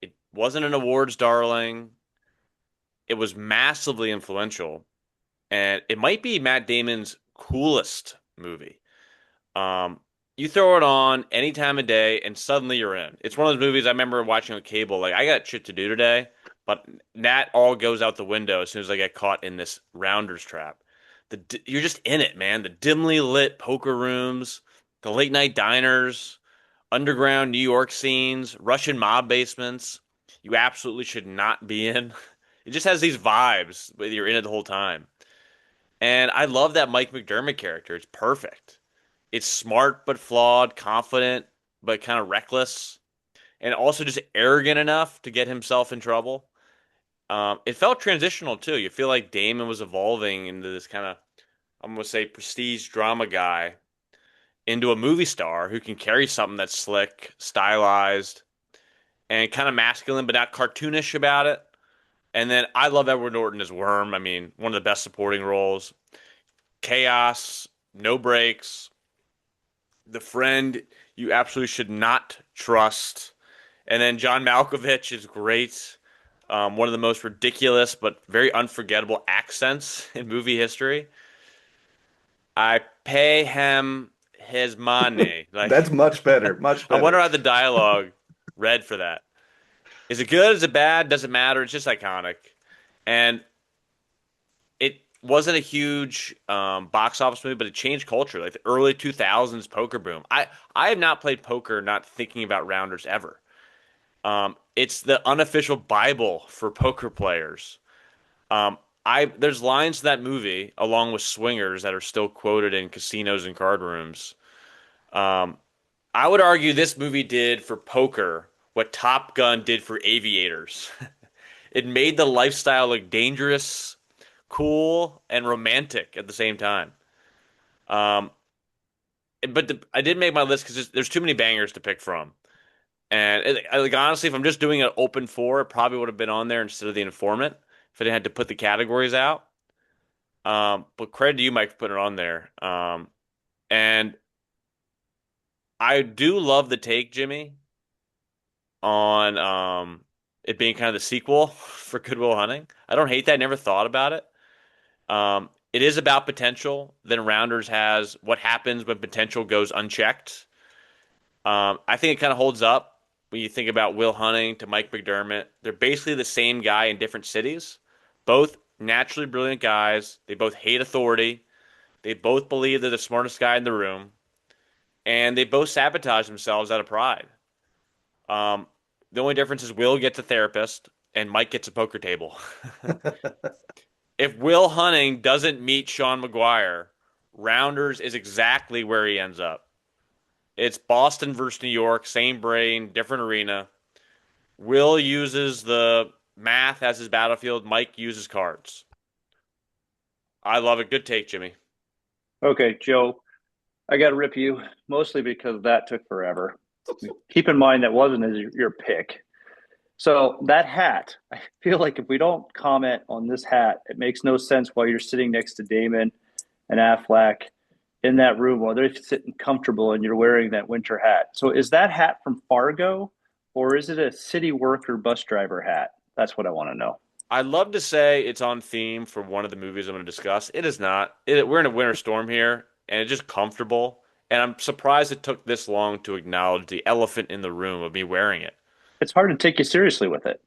It wasn't an awards darling. It was massively influential, and it might be Matt Damon's coolest movie. Um, you throw it on any time of day, and suddenly you're in. It's one of those movies I remember watching on cable. Like I got shit to do today, but that all goes out the window as soon as I get caught in this rounders trap. You're just in it, man. The dimly lit poker rooms, the late night diners, underground New York scenes, Russian mob basements. You absolutely should not be in. It just has these vibes, whether you're in it the whole time. And I love that Mike McDermott character. It's perfect. It's smart but flawed, confident but kind of reckless, and also just arrogant enough to get himself in trouble. It felt transitional too. You feel like Damon was evolving into this kind of, I'm gonna say, prestige drama guy into a movie star who can carry something that's slick, stylized, and kind of masculine, but not cartoonish about it. And then I love Edward Norton as Worm. I mean, one of the best supporting roles. Chaos, no breaks, the friend you absolutely should not trust. And then John Malkovich is great. One of the most ridiculous but very unforgettable accents in movie history. I pay him his money. That's Like, much better. Much I wonder better. how the dialogue read for that. Is it good? Is it bad? Doesn't matter. It's just iconic. And it wasn't a huge box office movie, but it changed culture. Like the early 2000s poker boom. I have not played poker not thinking about rounders ever. It's the unofficial Bible for poker players. Um, I there's lines in that movie along with swingers that are still quoted in casinos and card rooms. Um, I would argue this movie did for poker what Top Gun did for aviators. It made the lifestyle look dangerous, cool, and romantic at the same time. Um, I did make my list because there's too many bangers to pick from. And like honestly, if I'm just doing an open four, it probably would have been on there instead of the informant if I didn't have to put the categories out. But credit to you, Mike, for putting it on there. And I do love the take, Jimmy, on it being kind of the sequel for Good Will Hunting. I don't hate that. I never thought about it. It is about potential. Then Rounders has what happens when potential goes unchecked. I think it kind of holds up when you think about Will Hunting to Mike McDermott. They're basically the same guy in different cities. Both naturally brilliant guys. They both hate authority. They both believe they're the smartest guy in the room. And they both sabotage themselves out of pride. Um, the only difference is Will gets a therapist and Mike gets a poker table. If Will Hunting doesn't meet Sean McGuire, Rounders is exactly where he ends up. It's Boston versus New York, same brain, different arena. Will uses the math as his battlefield. Mike uses cards. I love it. Good take, Jimmy. Okay, Joe, I got to rip you mostly because that took forever. Keep in mind that wasn't your pick. So that hat, I feel like if we don't comment on this hat, it makes no sense while you're sitting next to Damon and Affleck in that room while they're sitting comfortable and you're wearing that winter hat. So is that hat from Fargo or is it a city worker bus driver hat? That's what I want to know. I'd love to say it's on theme for one of the movies I'm going to discuss. It is not. We're in a winter storm here, and it's just comfortable. And I'm surprised it took this long to acknowledge the elephant in the room of me wearing it. It's hard to take you seriously with it.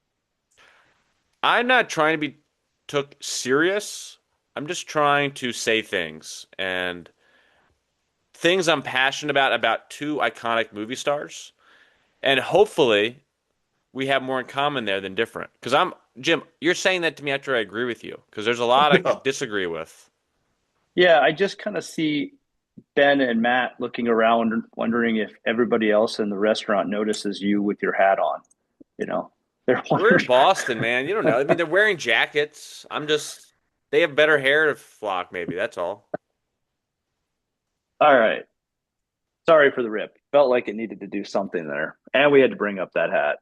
I'm not trying to be took serious. I'm just trying to say things and things I'm passionate about two iconic movie stars. And hopefully we have more in common there than different. Because Jim, you're saying that to me after I agree with you. Because there's a lot I could No. disagree with. Yeah, I just kind of see Ben and Matt looking around and wondering if everybody else in the restaurant notices you with your hat on. You know, they're We're in wondering. Boston, man. You don't know. I mean, they're wearing jackets. They have better hair to flock, maybe. That's all. All right. Sorry for the rip. Felt like it needed to do something there. And we had to bring up that hat.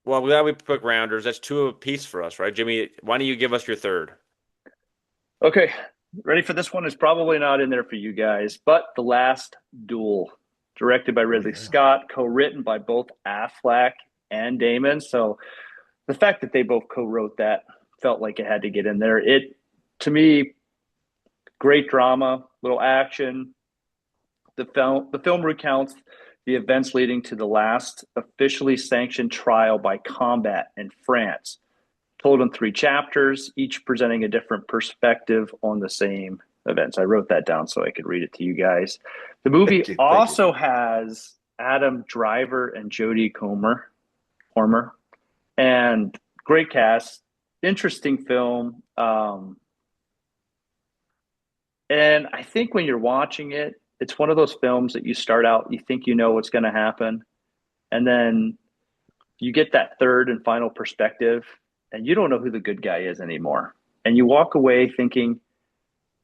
Well, I'm glad we picked Rounders. That's two of a piece for us, right? Jimmy, why don't you give us your third? Okay. Ready for this one? Is probably not in there for you guys, but The Last Duel, directed by Oh Ridley yeah. Scott, co-written by both Affleck and Damon. So the fact that they both co-wrote that felt like it had to get in there. It, to me, great drama, little action. The film recounts the events leading to the last officially sanctioned trial by combat in France, told in three chapters, each presenting a different perspective on the same events. I wrote that down so I could read it to you guys. The movie Thank you. Thank you. also has Adam Driver and Jodie Comer, and great cast, interesting film. And I think when you're watching it, it's one of those films that you start out, you think you know what's going to happen, and then you get that third and final perspective, and you don't know who the good guy is anymore. And you walk away thinking,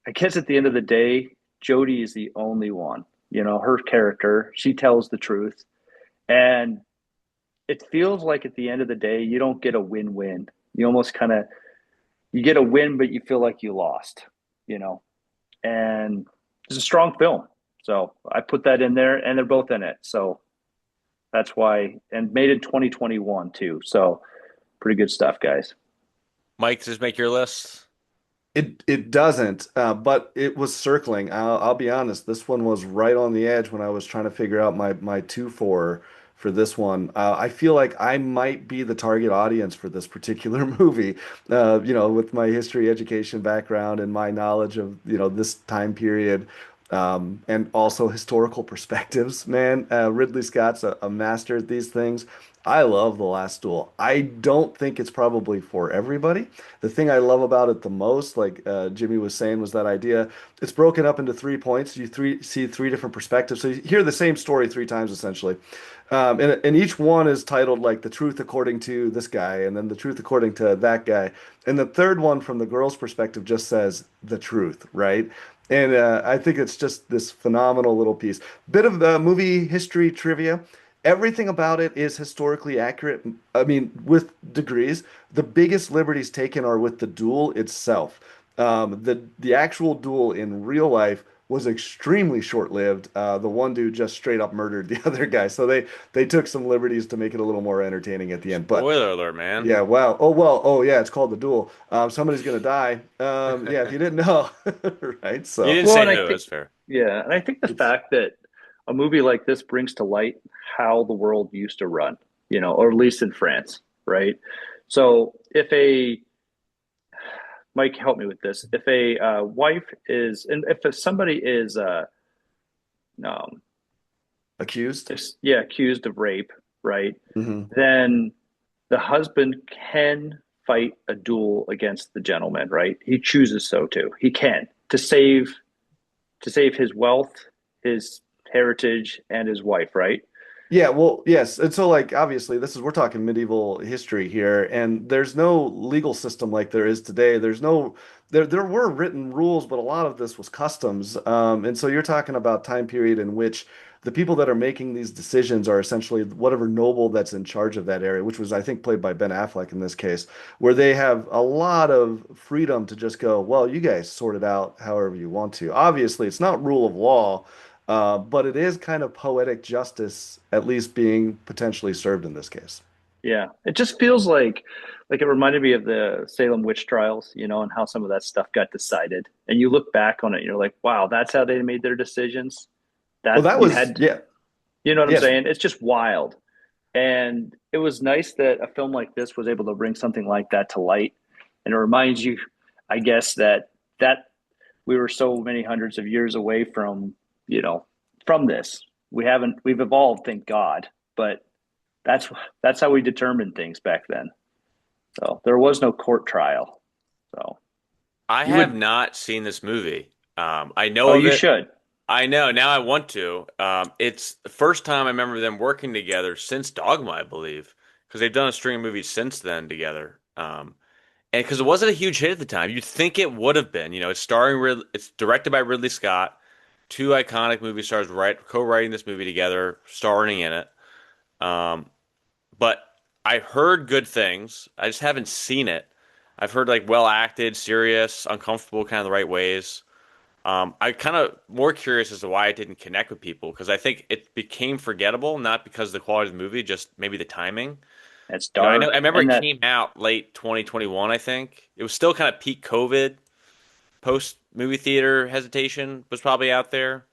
I guess at the end of the day, Jodie is the only one. You know, her character, she tells the truth. And it feels like at the end of the day, you don't get a win-win. You almost kind of you get a win, but you feel like you lost, you know. And it's a strong film. So I put that in there, and they're both in it. So that's why, and made in 2021 too. So pretty good stuff, guys. Mike, does this make your list? It doesn't, but it was circling. I'll be honest. This one was right on the edge when I was trying to figure out my two for this one. I feel like I might be the target audience for this particular movie. With my history education background and my knowledge of this time period. And also historical perspectives, man. Ridley Scott's a master at these things. I love The Last Duel. I don't think it's probably for everybody. The thing I love about it the most, like Jimmy was saying, was that idea. It's broken up into 3 points. You see three different perspectives. So you hear the same story three times essentially. And each one is titled like the truth according to this guy, and then the truth according to that guy. And the third one from the girl's perspective just says the truth, right? And I think it's just this phenomenal little piece. Bit of movie history trivia. Everything about it is historically accurate. I mean, with degrees. The biggest liberties taken are with the duel itself. The actual duel in real life was extremely short-lived. The one dude just straight up murdered the other guy. So they took some liberties to make it a little more entertaining at the end. But Spoiler alert, man. yeah, wow. Oh well. Oh yeah, it's called the duel. Somebody's gonna die. Yeah, if you didn't know, right? You So didn't Well, say and I no, think, that's fair. yeah, and I think the it's fact that a movie like this brings to light how the world used to run, or at least in France, right? So if a Mike, help me with this. If a wife is, and if somebody is, um, accused. yeah, accused of rape, right? Hmm. Then the husband can fight a duel against the gentleman, right? He chooses so to. He can to save his wealth, his heritage, and his wife, right? Yeah, well, yes. And so like obviously we're talking medieval history here, and there's no legal system like there is today. There were written rules, but a lot of this was customs. And so you're talking about time period in which the people that are making these decisions are essentially whatever noble that's in charge of that area, which was I think played by Ben Affleck in this case, where they have a lot of freedom to just go, well, you guys sort it out however you want to. Obviously, it's not rule of law. But it is kind of poetic justice, at least being potentially served in this case. Yeah, it just feels like it reminded me of the Salem witch trials, and how some of that stuff got decided. And you look back on it, and you're like, wow, that's how they made their decisions. Well, That that you was, had, yeah, you know what I'm yes. saying? It's just wild. And it was nice that a film like this was able to bring something like that to light. And it reminds you, I guess, that we were so many hundreds of years away you know, from this. We've evolved, thank God, but that's that's how we determined things back then. So there was no court trial. So I you have would, not seen this movie. I oh, know of you it. should. I know. Now I want to. It's the first time I remember them working together since Dogma, I believe, because they've done a string of movies since then together. And because it wasn't a huge hit at the time, you'd think it would have been. It's directed by Ridley Scott, two iconic movie stars co-writing this movie together, starring in it. Um, but I heard good things. I just haven't seen it. I've heard like well acted, serious, uncomfortable, kind of the right ways. I kind of more curious as to why it didn't connect with people because I think it became forgettable, not because of the quality of the movie, just maybe the timing. It's I dark, remember and it that came out late 2021, I think. It was still kind of peak COVID, post movie theater hesitation was probably out there.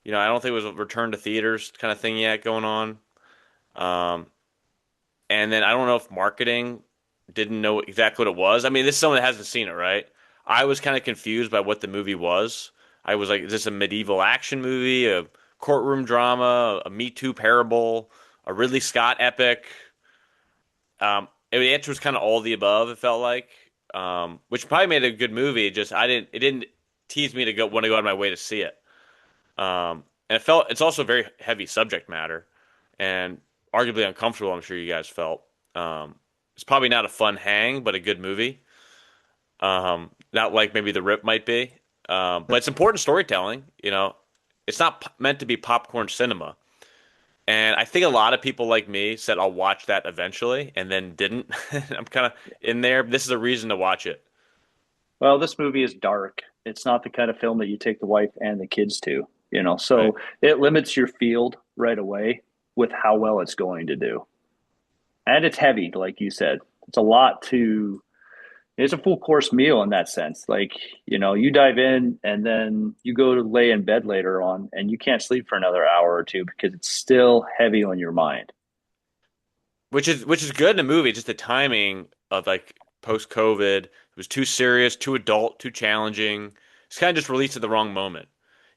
I don't think it was a return to theaters kind of thing yet going on. Um, and then I don't know if marketing didn't know exactly what it was. I mean, this is someone that hasn't seen it, right? I was kind of confused by what the movie was. I was like, is this a medieval action movie, a courtroom drama, a Me Too parable, a Ridley Scott epic? The answer was kind of all the above. It felt like, which probably made it a good movie. It didn't tease me to want to go out of my way to see it. And it's also very heavy subject matter and arguably uncomfortable. I'm sure you guys felt. It's probably not a fun hang, but a good movie. Not like maybe The Rip might be, but it's important storytelling. It's not meant to be popcorn cinema. And I think a lot of people like me said I'll watch that eventually, and then didn't. I'm kind of in there. This is a reason to watch it. well, this movie is dark. It's not the kind of film that you take the wife and the kids to, Right. so it limits your field right away with how well it's going to do. And it's heavy, like you said. It's a lot to It's a full course meal in that sense. Like, you dive in and then you go to lay in bed later on and you can't sleep for another hour or two because it's still heavy on your mind. Which is good in a movie. Just the timing of like post COVID, it was too serious, too adult, too challenging. It's kind of just released at the wrong moment.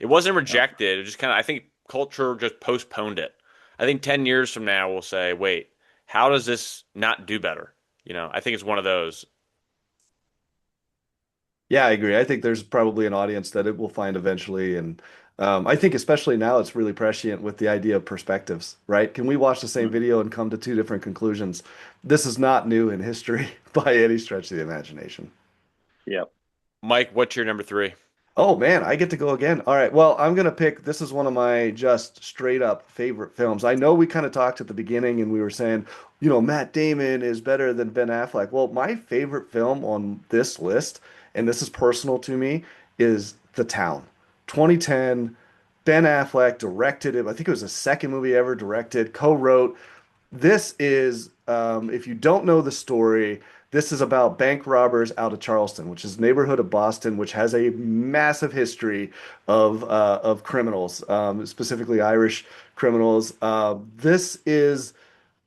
It wasn't Yep. rejected. It just kind of, I think culture just postponed it. I think 10 years from now, we'll say, wait, how does this not do better? I think it's one of those. Yeah, I agree. I think there's probably an audience that it will find eventually. And I think especially now it's really prescient with the idea of perspectives, right? Can we watch the same Mhm. video and come to two different conclusions? This is not new in history by any stretch of the imagination. Yep. Mike, what's your number three? Oh man, I get to go again. All right. Well, I'm gonna pick. This is one of my just straight up favorite films. I know we kind of talked at the beginning and we were saying, Matt Damon is better than Ben Affleck. Well, my favorite film on this list, and this is personal to me, is The Town. 2010. Ben Affleck directed it. I think it was the second movie ever directed, co-wrote. This is, if you don't know the story, this is about bank robbers out of Charleston, which is a neighborhood of Boston, which has a massive history of criminals, specifically Irish criminals. This is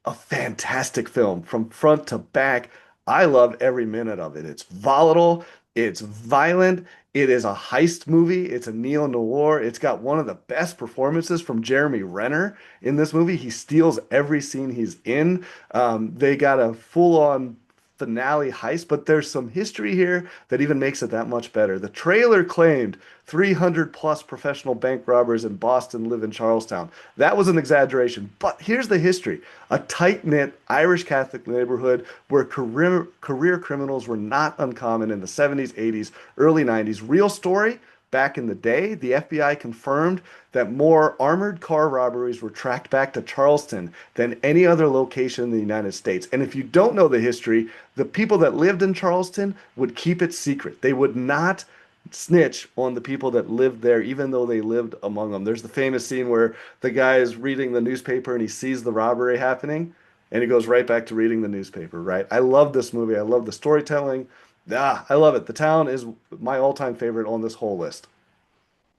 a fantastic film from front to back. I love every minute of it. It's volatile, it's violent, it is a heist movie, it's a neo-noir. It's got one of the best performances from Jeremy Renner in this movie. He steals every scene he's in. They got a full-on finale heist, but there's some history here that even makes it that much better. The trailer claimed 300 plus professional bank robbers in Boston live in Charlestown. That was an exaggeration, but here's the history. A tight-knit Irish Catholic neighborhood where career criminals were not uncommon in the 70s, 80s, early 90s. Real story. Back in the day, the FBI confirmed that more armored car robberies were tracked back to Charleston than any other location in the United States. And if you don't know the history, the people that lived in Charleston would keep it secret. They would not snitch on the people that lived there, even though they lived among them. There's the famous scene where the guy is reading the newspaper and he sees the robbery happening and he goes right back to reading the newspaper, right? I love this movie. I love the storytelling. I love it. The Town is my all-time favorite on this whole list.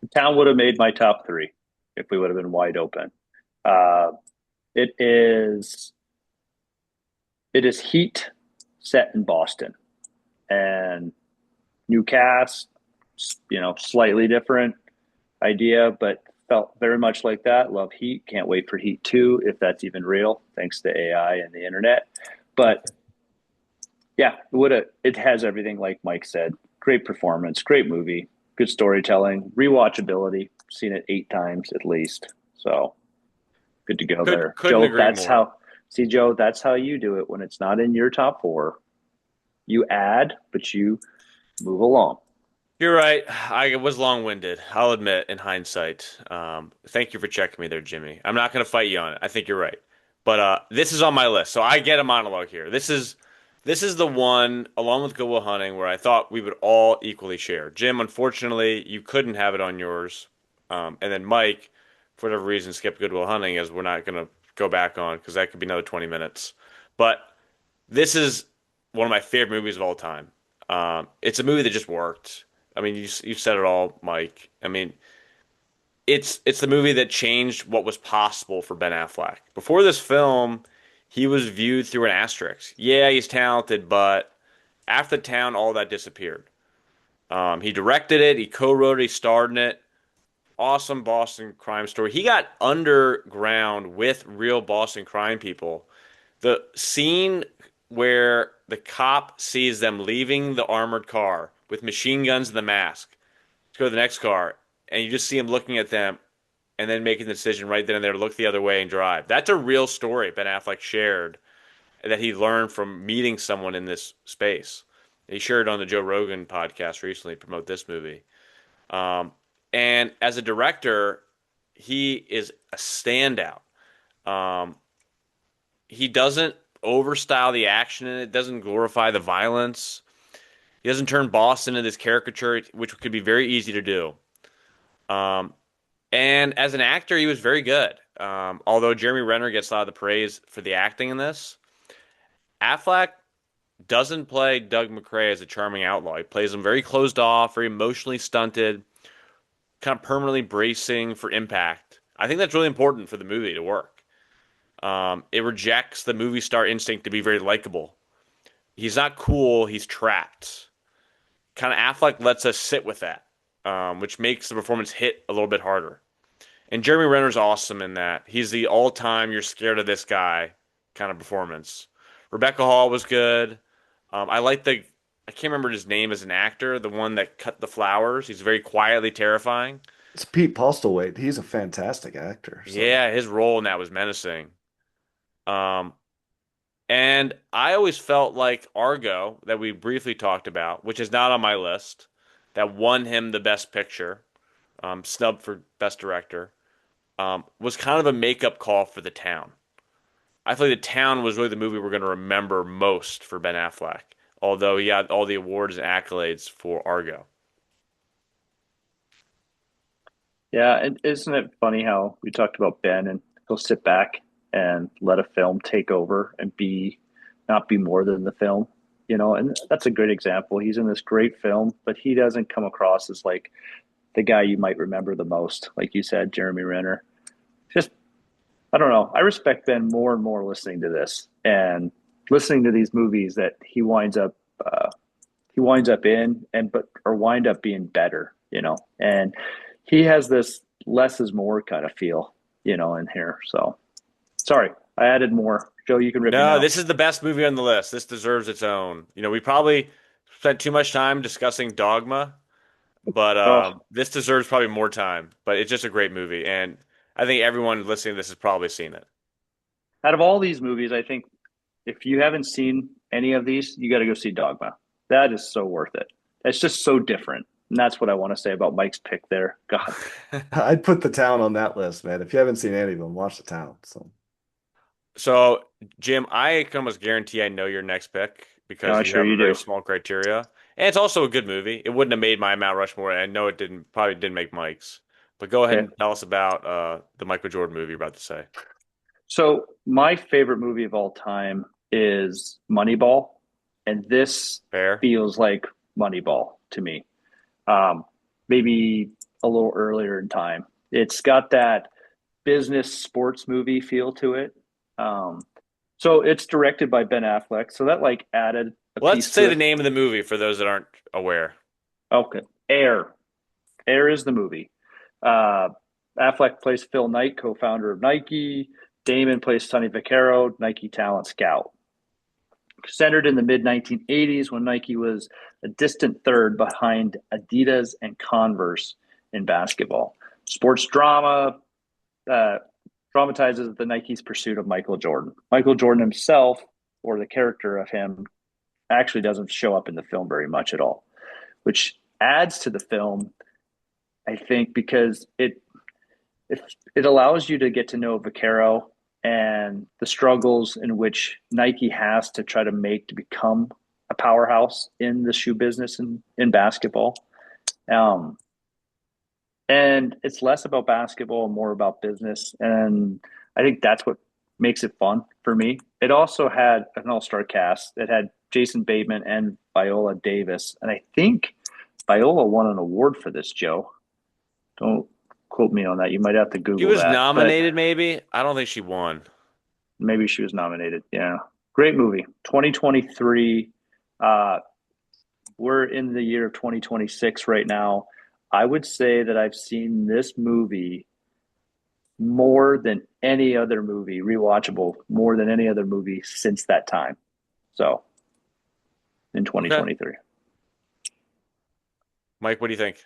The Town would have made my top three if we would have been wide open. Uh, it is it is Heat set in Boston and new cast, slightly different idea, but felt very much like that. Love Heat. Can't wait for Heat 2, if that's even real, thanks to AI and the internet. But yeah, it has everything like Mike said. Great performance, great movie, good storytelling, rewatchability. Seen it 8 times at least. So good to go there. Couldn't Joe, agree more. Joe, that's how you do it when it's not in your top four. You add, but you move along. You're right. I was long-winded. I'll admit, in hindsight. Thank you for checking me there, Jimmy. I'm not going to fight you on it. I think you're right. But this is on my list, so I get a monologue here. This is the one, along with Good Will Hunting, where I thought we would all equally share. Jim, unfortunately, you couldn't have it on yours. And then Mike, for whatever reason, skipped Good Will Hunting, as we're not going to go back on because that could be another 20 minutes. But this is one of my favorite movies of all time. It's a movie that just worked. I mean, you said it all, Mike. I mean, it's the movie that changed what was possible for Ben Affleck. Before this film, he was viewed through an asterisk. Yeah, he's talented, but after the Town, all that disappeared. He directed it, he co-wrote it, he starred in it. Awesome Boston crime story. He got underground with real Boston crime people. The scene where the cop sees them leaving the armored car with machine guns and the mask to go to the next car, and you just see him looking at them and then making the decision right then and there to look the other way and drive. That's a real story Ben Affleck shared that he learned from meeting someone in this space. He shared it on the Joe Rogan podcast recently to promote this movie. Um, and as a director, he is a standout. Um, he doesn't overstyle the action in it, doesn't glorify the violence. He doesn't turn Boston into this caricature, which could be very easy to do. Um, and as an actor, he was very good. Although Jeremy Renner gets a lot of the praise for the acting in this, Affleck doesn't play Doug McRae as a charming outlaw. He plays him very closed off, very emotionally stunted, kind of permanently bracing for impact. I think that's really important for the movie to work. It rejects the movie star instinct to be very likable. He's not cool, he's trapped. Kind of Affleck lets us sit with that. which makes the performance hit a little bit harder. And Jeremy Renner's awesome in that. He's the all-time you're scared of this guy kind of performance. Rebecca Hall was good. I like the I can't remember his name as an actor, the one that cut the flowers. He's very quietly terrifying. It's Pete Postlethwaite. He's a fantastic actor. So Yeah, his role in that was menacing. Um, and I always felt like Argo, that we briefly talked about, which is not on my list, that won him the Best Picture, snub for Best Director, was kind of a makeup call for The Town. I feel like The Town was really the movie we're going to remember most for Ben Affleck, although he had all the awards and accolades for Argo. Yeah, and isn't it funny how we talked about Ben and he'll sit back and let a film take over and be not be more than the film, and that's a great example. He's in this great film, but he doesn't come across as like the guy you might remember the most, like you said, Jeremy Renner. Just I don't know. I respect Ben more and more listening to this and listening to these movies that he winds up in and but or wind up being better, and he has this less is more kind of feel, in here. So sorry, I added more. Joe, you can rip me No, now. this is the best movie on the list. This deserves its own. We probably spent too much time discussing Dogma, but Oh, this deserves probably more time. But it's just a great movie, and I think everyone listening to this has probably seen it. out of all these movies, I think if you haven't seen any of these, you got to go see Dogma. That is so worth it. It's just so different. And that's what I want to say about Mike's pick there. God, I'd put The Town on that list, man. If you haven't seen any of them, watch The Town. So So, Jim, I can almost guarantee I know your next pick because I'm you sure have a you very do. small criteria. And it's also a good movie. It wouldn't have made my Mount Rushmore. I know it didn't, probably didn't make Mike's. But go ahead Okay. and tell us about the Michael Jordan movie you're about to say. So my favorite movie of all time is Moneyball, and this Fair? feels like Moneyball to me. Um, Maybe a little earlier in time. It's got that business sports movie feel to it. Um, so it's directed by Ben Affleck, so that like added a Let's piece say to the it. name of the movie for those that aren't aware. Okay, Air. Air is the movie. Uh, Affleck plays Phil Knight, co-founder of Nike. Damon plays Sonny Vaccaro, Nike talent scout. Centered in the mid 1980s when Nike was a distant third behind Adidas and Converse in basketball. Sports drama uh, dramatizes the Nike's pursuit of Michael Jordan. Michael Jordan himself, or the character of him, actually doesn't show up in the film very much at all, which adds to the film, I think, because it, it allows you to get to know Vaccaro and the struggles in which Nike has to try to make to become a powerhouse in the shoe business and in basketball. Um, and it's less about basketball and more about business. And I think that's what makes it fun for me. It also had an all-star cast. It had Jason Bateman and Viola Davis. And I think Viola won an award for this, Joe. Don't quote me on that. You might have to She Google was that. But nominated, maybe. I don't think she won. maybe she was nominated. Yeah. Great movie. 2023. Uh, we're in the year of 2026 right now. I would say that I've seen this movie more than any other movie, rewatchable more than any other movie since that time. So in Okay. 2023. Mike, what do you think?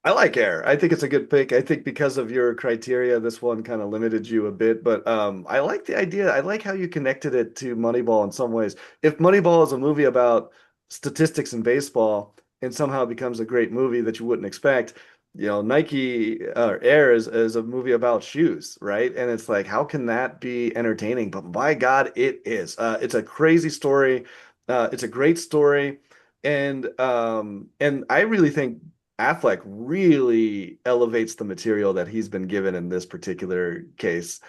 I like Air. I think it's a good pick. I think because of your criteria, this one kind of limited you a bit, but I like the idea. I like how you connected it to Moneyball in some ways. If Moneyball is a movie about statistics in baseball and somehow becomes a great movie that you wouldn't expect, Nike Air is a movie about shoes, right? And it's like, how can that be entertaining? But by God, it is. It's a crazy story. It's a great story. And I really think Affleck really elevates the material that he's been given in this particular case.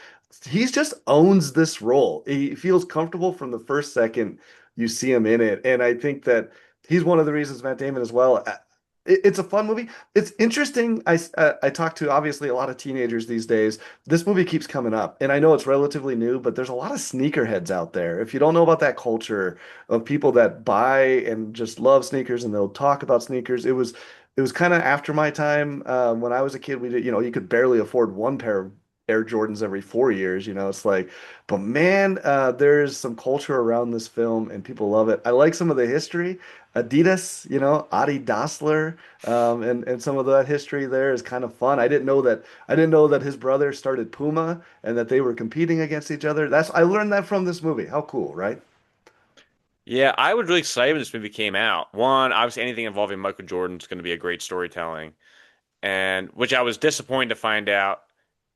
He just owns this role. He feels comfortable from the first second you see him in it. And I think that he's one of the reasons Matt Damon as well. It's a fun movie. It's interesting. I talk to obviously a lot of teenagers these days. This movie keeps coming up, and I know it's relatively new, but there's a lot of sneakerheads out there. If you don't know about that culture of people that buy and just love sneakers and they'll talk about sneakers, it was kind of after my time. When I was a kid, we did, you could barely afford one pair of Air Jordans every 4 years. It's like, but man, there's some culture around this film and people love it. I like some of the history. Adidas, Adi Dassler, and some of that history there is kind of fun. I didn't know that his brother started Puma and that they were competing against each other. I learned that from this movie. How cool, right? Yeah, I was really excited when this movie came out. One, obviously anything involving Michael Jordan is going to be a great storytelling, and which I was disappointed to find out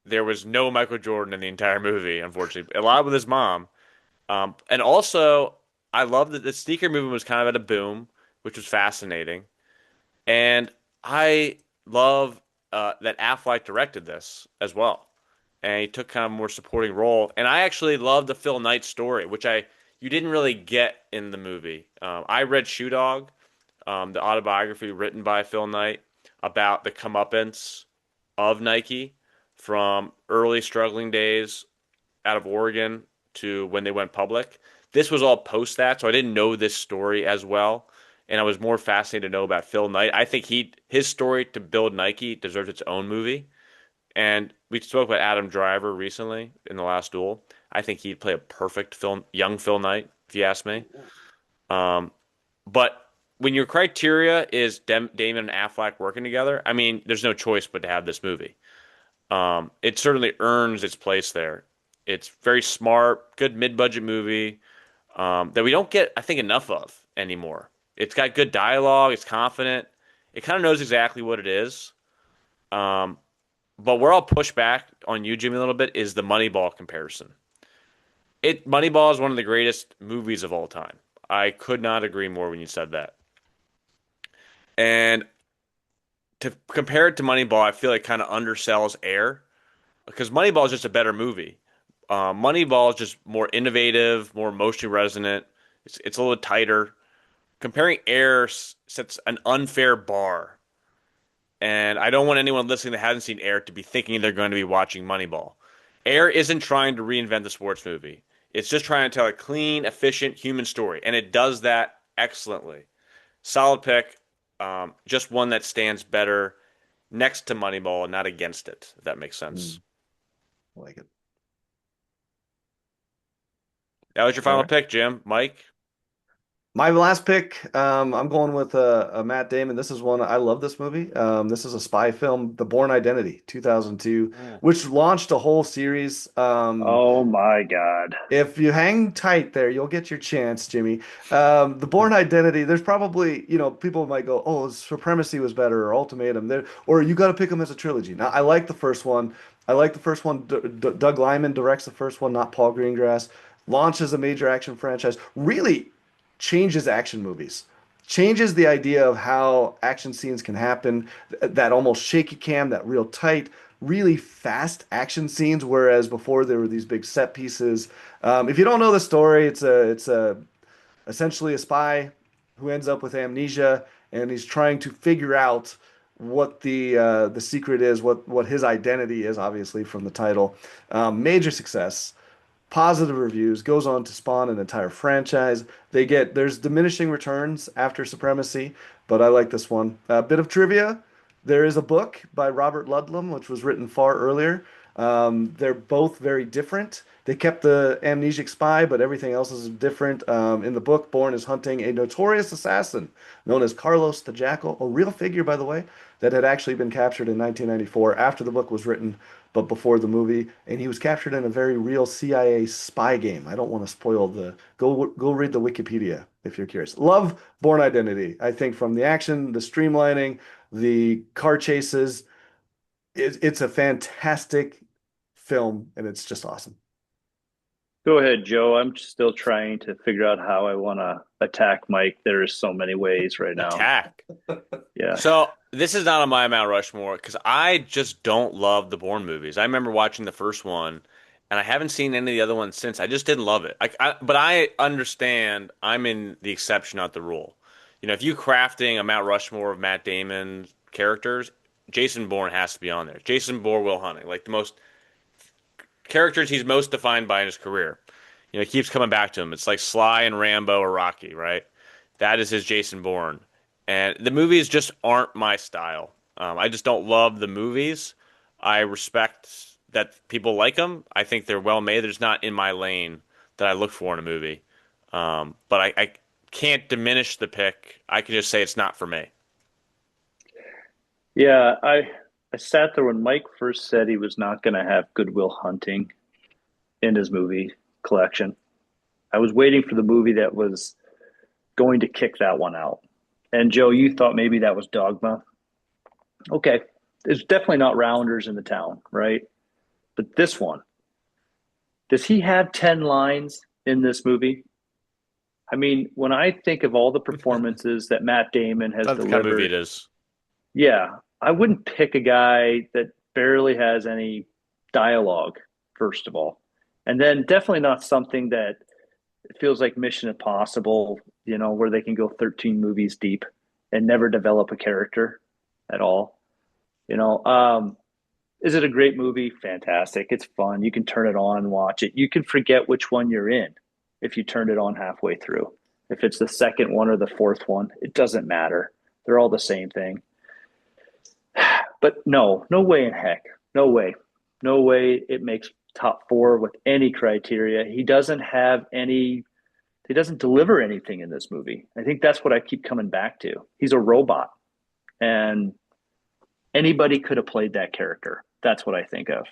there was no Michael Jordan in the entire movie, unfortunately. A lot with his mom. And also, I love that the sneaker movement was kind of at a boom, which was fascinating. And I love that Affleck directed this as well. And he took kind of a more supporting role. And I actually love the Phil Knight story, which I you didn't really get in the movie. I read Shoe Dog, the autobiography written by Phil Knight about the comeuppance of Nike from early struggling days out of Oregon to when they went public. This was all post that, so I didn't know this story as well, and I was more fascinated to know about Phil Knight. I think his story to build Nike deserves its own movie. And we spoke about Adam Driver recently in the last duel. I think he'd play a perfect young Phil Knight, if you ask me. Um, but when your criteria is Damon and Affleck working together, I mean, there's no choice but to have this movie. It certainly earns its place there. It's very smart, good mid-budget movie that we don't get, I think, enough of anymore. It's got good dialogue. It's confident. It kind of knows exactly what it is. Um, but where I'll push back on you, Jimmy, a little bit is the Moneyball comparison. Moneyball is one of the greatest movies of all time. I could not agree more when you said that. And to compare it to Moneyball, I feel like kind of undersells Air because Moneyball is just a better movie. Moneyball is just more innovative, more emotionally resonant. It's a little tighter. Comparing Air sets an unfair bar, and I don't want anyone listening that hasn't seen Air to be thinking they're going to be watching Moneyball. Air isn't trying to reinvent the sports movie. It's just trying to tell a clean, efficient human story, and it does that excellently. Solid pick. Just one that stands better next to Moneyball, not against it, if that makes sense. Mm, I like it. That was your All final right. pick, Jim. Mike? My last pick, I'm going with a Matt Damon. This is one I love this movie. This is a spy film, The Bourne Identity, 2002, Mm. which launched a whole series. Oh my God. If you hang tight there, you'll get your chance, Jimmy. The Bourne Identity, there's probably, people might go, oh, Supremacy was better or Ultimatum there, or you got to pick them as a trilogy. Now, I like the first one. I like the first one. Doug Liman directs the first one, not Paul Greengrass. Launches a major action franchise. Really changes action movies. Changes the idea of how action scenes can happen. That almost shaky cam, that real tight, really fast action scenes, whereas before there were these big set pieces. If you don't know the story, it's a essentially a spy who ends up with amnesia, and he's trying to figure out what the secret is, what his identity is, obviously from the title. Major success, positive reviews, goes on to spawn an entire franchise. There's diminishing returns after Supremacy, but I like this one. A bit of trivia. There is a book by Robert Ludlum, which was written far earlier. They're both very different. They kept the amnesic spy, but everything else is different. In the book, Bourne is hunting a notorious assassin known as Carlos the Jackal, a real figure, by the way, that had actually been captured in 1994 after the book was written, but before the movie. And he was captured in a very real CIA spy game. I don't want to spoil the. Go read the Wikipedia if you're curious. Love Bourne Identity. I think from the action, the streamlining, the car chases, it's a fantastic film, and it's just awesome. Go ahead, Joe. I'm still trying to figure out how I want to attack Mike. There's so many ways right now. Attack. Yeah. So this is not on my Mount Rushmore because I just don't love the Bourne movies. I remember watching the first one, and I haven't seen any of the other ones since. I just didn't love it. But I understand I'm in the exception, not the rule. If you crafting a Mount Rushmore of Matt Damon characters, Jason Bourne has to be on there. Jason Bourne, Will Hunting, like the most characters he's most defined by in his career. He keeps coming back to him. It's like Sly and Rambo or Rocky, right? That is his Jason Bourne. And the movies just aren't my style. I just don't love the movies. I respect that people like them. I think they're well made. They're just not in my lane that I look for in a movie. But I can't diminish the pick. I can just say it's not for me. Yeah, I sat there when Mike first said he was not going to have Good Will Hunting in his movie collection. I was waiting for the movie that was going to kick that one out. And Joe, you thought maybe that was Dogma. Okay. It's definitely not Rounders in the Town, right? But this one, does he have 10 lines in this movie? I mean, when I think of all the performances that Matt Damon has That's the kind of movie it delivered, is. yeah, I wouldn't pick a guy that barely has any dialogue, first of all. And then definitely not something that feels like Mission Impossible, where they can go 13 movies deep and never develop a character at all. You know, um, is it a great movie? Fantastic. It's fun. You can turn it on and watch it. You can forget which one you're in if you turned it on halfway through. If it's the second one or the fourth one, it doesn't matter. They're all the same thing. But no, no way in heck. No way. No way it makes top four with any criteria. He doesn't deliver anything in this movie. I think that's what I keep coming back to. He's a robot. And anybody could have played that character. That's what I think of.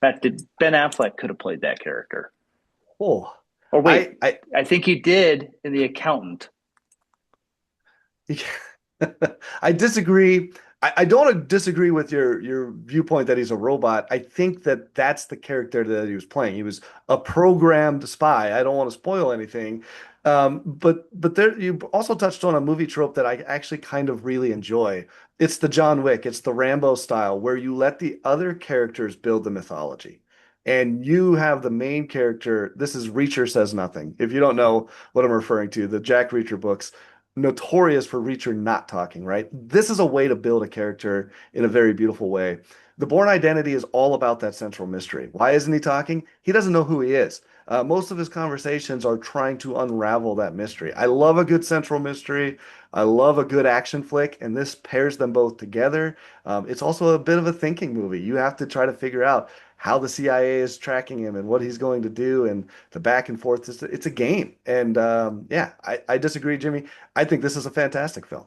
In fact, Ben Affleck could have played that character. Oh, Or wait, I I think he did in The Accountant. I disagree. I don't disagree with your viewpoint that he's a robot. I think that that's the character that he was playing. He was a programmed spy. I don't want to spoil anything, but there you also touched on a movie trope that I actually kind of really enjoy. It's the John Wick. It's the Rambo style where you let the other characters build the mythology. And you have the main character. This is Reacher Says Nothing. If you don't know what I'm referring to, the Jack Reacher books notorious for Reacher not talking, right? This is a way to build a character in a very beautiful way. The Bourne Identity is all about that central mystery. Why isn't he talking? He doesn't know who he is. Most of his conversations are trying to unravel that mystery. I love a good central mystery. I love a good action flick, and this pairs them both together. It's also a bit of a thinking movie. You have to try to figure out how the CIA is tracking him and what he's going to do, and the back and forth. It's a game. And yeah, I disagree, Jimmy. I think this is a fantastic film.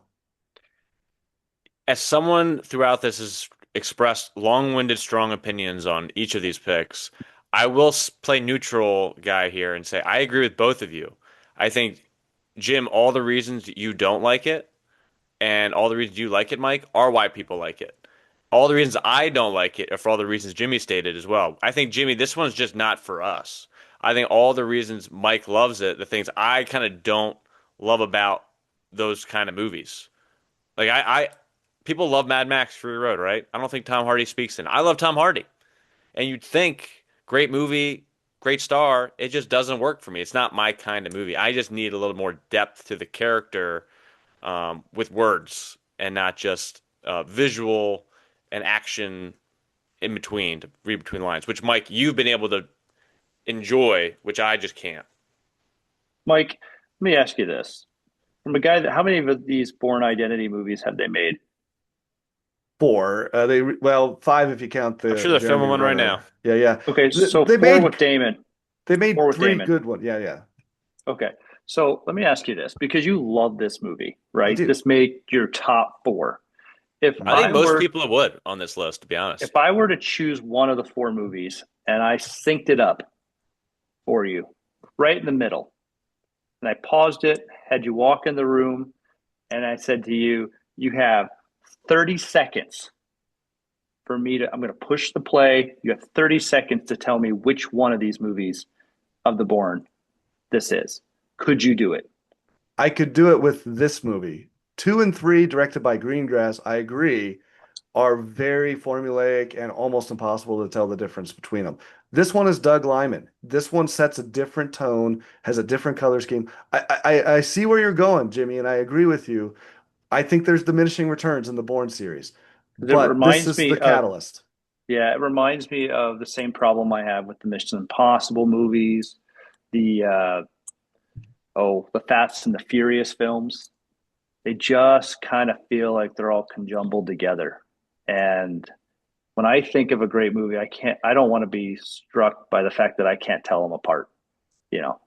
As someone throughout this has expressed long-winded, strong opinions on each of these picks, I will play neutral guy here and say I agree with both of you. I think, Jim, all the reasons you don't like it and all the reasons you like it, Mike, are why people like it. All the reasons I don't like it are for all the reasons Jimmy stated as well. I think, Jimmy, this one's just not for us. I think all the reasons Mike loves it, the things I kind of don't love about those kind of movies. Like people love Mad Max Fury Road, right? I don't think Tom Hardy speaks in. I love Tom Hardy, and you'd think great movie, great star. It just doesn't work for me. It's not my kind of movie. I just need a little more depth to the character with words and not just visual and action in between to read between lines. Which Mike, you've been able to enjoy, which I just can't. Mike, let me ask you this. From a guy how many of these Bourne Identity movies have they made? Four. Well, five if you count I'm the sure they're Jeremy filming one right now. Renner. Yeah, yeah. Okay, so They four made with Damon. they made Four with three Damon. good ones. Yeah, yeah. Okay. So let me ask you this because you love this movie, I right? do. This made your top four. If I think I Mhm. most were people would on this list, to be honest. if I were to choose one of the four movies and I synced it up for you right in the middle, and I paused it, had you walk in the room, and I said to you, you have 30 seconds for me to, I'm going to push the play. You have 30 seconds to tell me which one of these movies of the Bourne this is. Could you do it? I could do it with this movie. Two and three, directed by Greengrass, I agree, are very formulaic and almost impossible to tell the difference between them. This one is Doug Liman. This one sets a different tone, has a different color scheme. I see where you're going, Jimmy, and I agree with you. I think there's diminishing returns in the Bourne series, It but this reminds is the me of, catalyst. yeah, it reminds me of the same problem I have with the Mission Impossible movies, the the Fast and the Furious films. They just kind of feel like they're all conjumbled together. And when I think of a great movie, I don't want to be struck by the fact that I can't tell them apart, you know,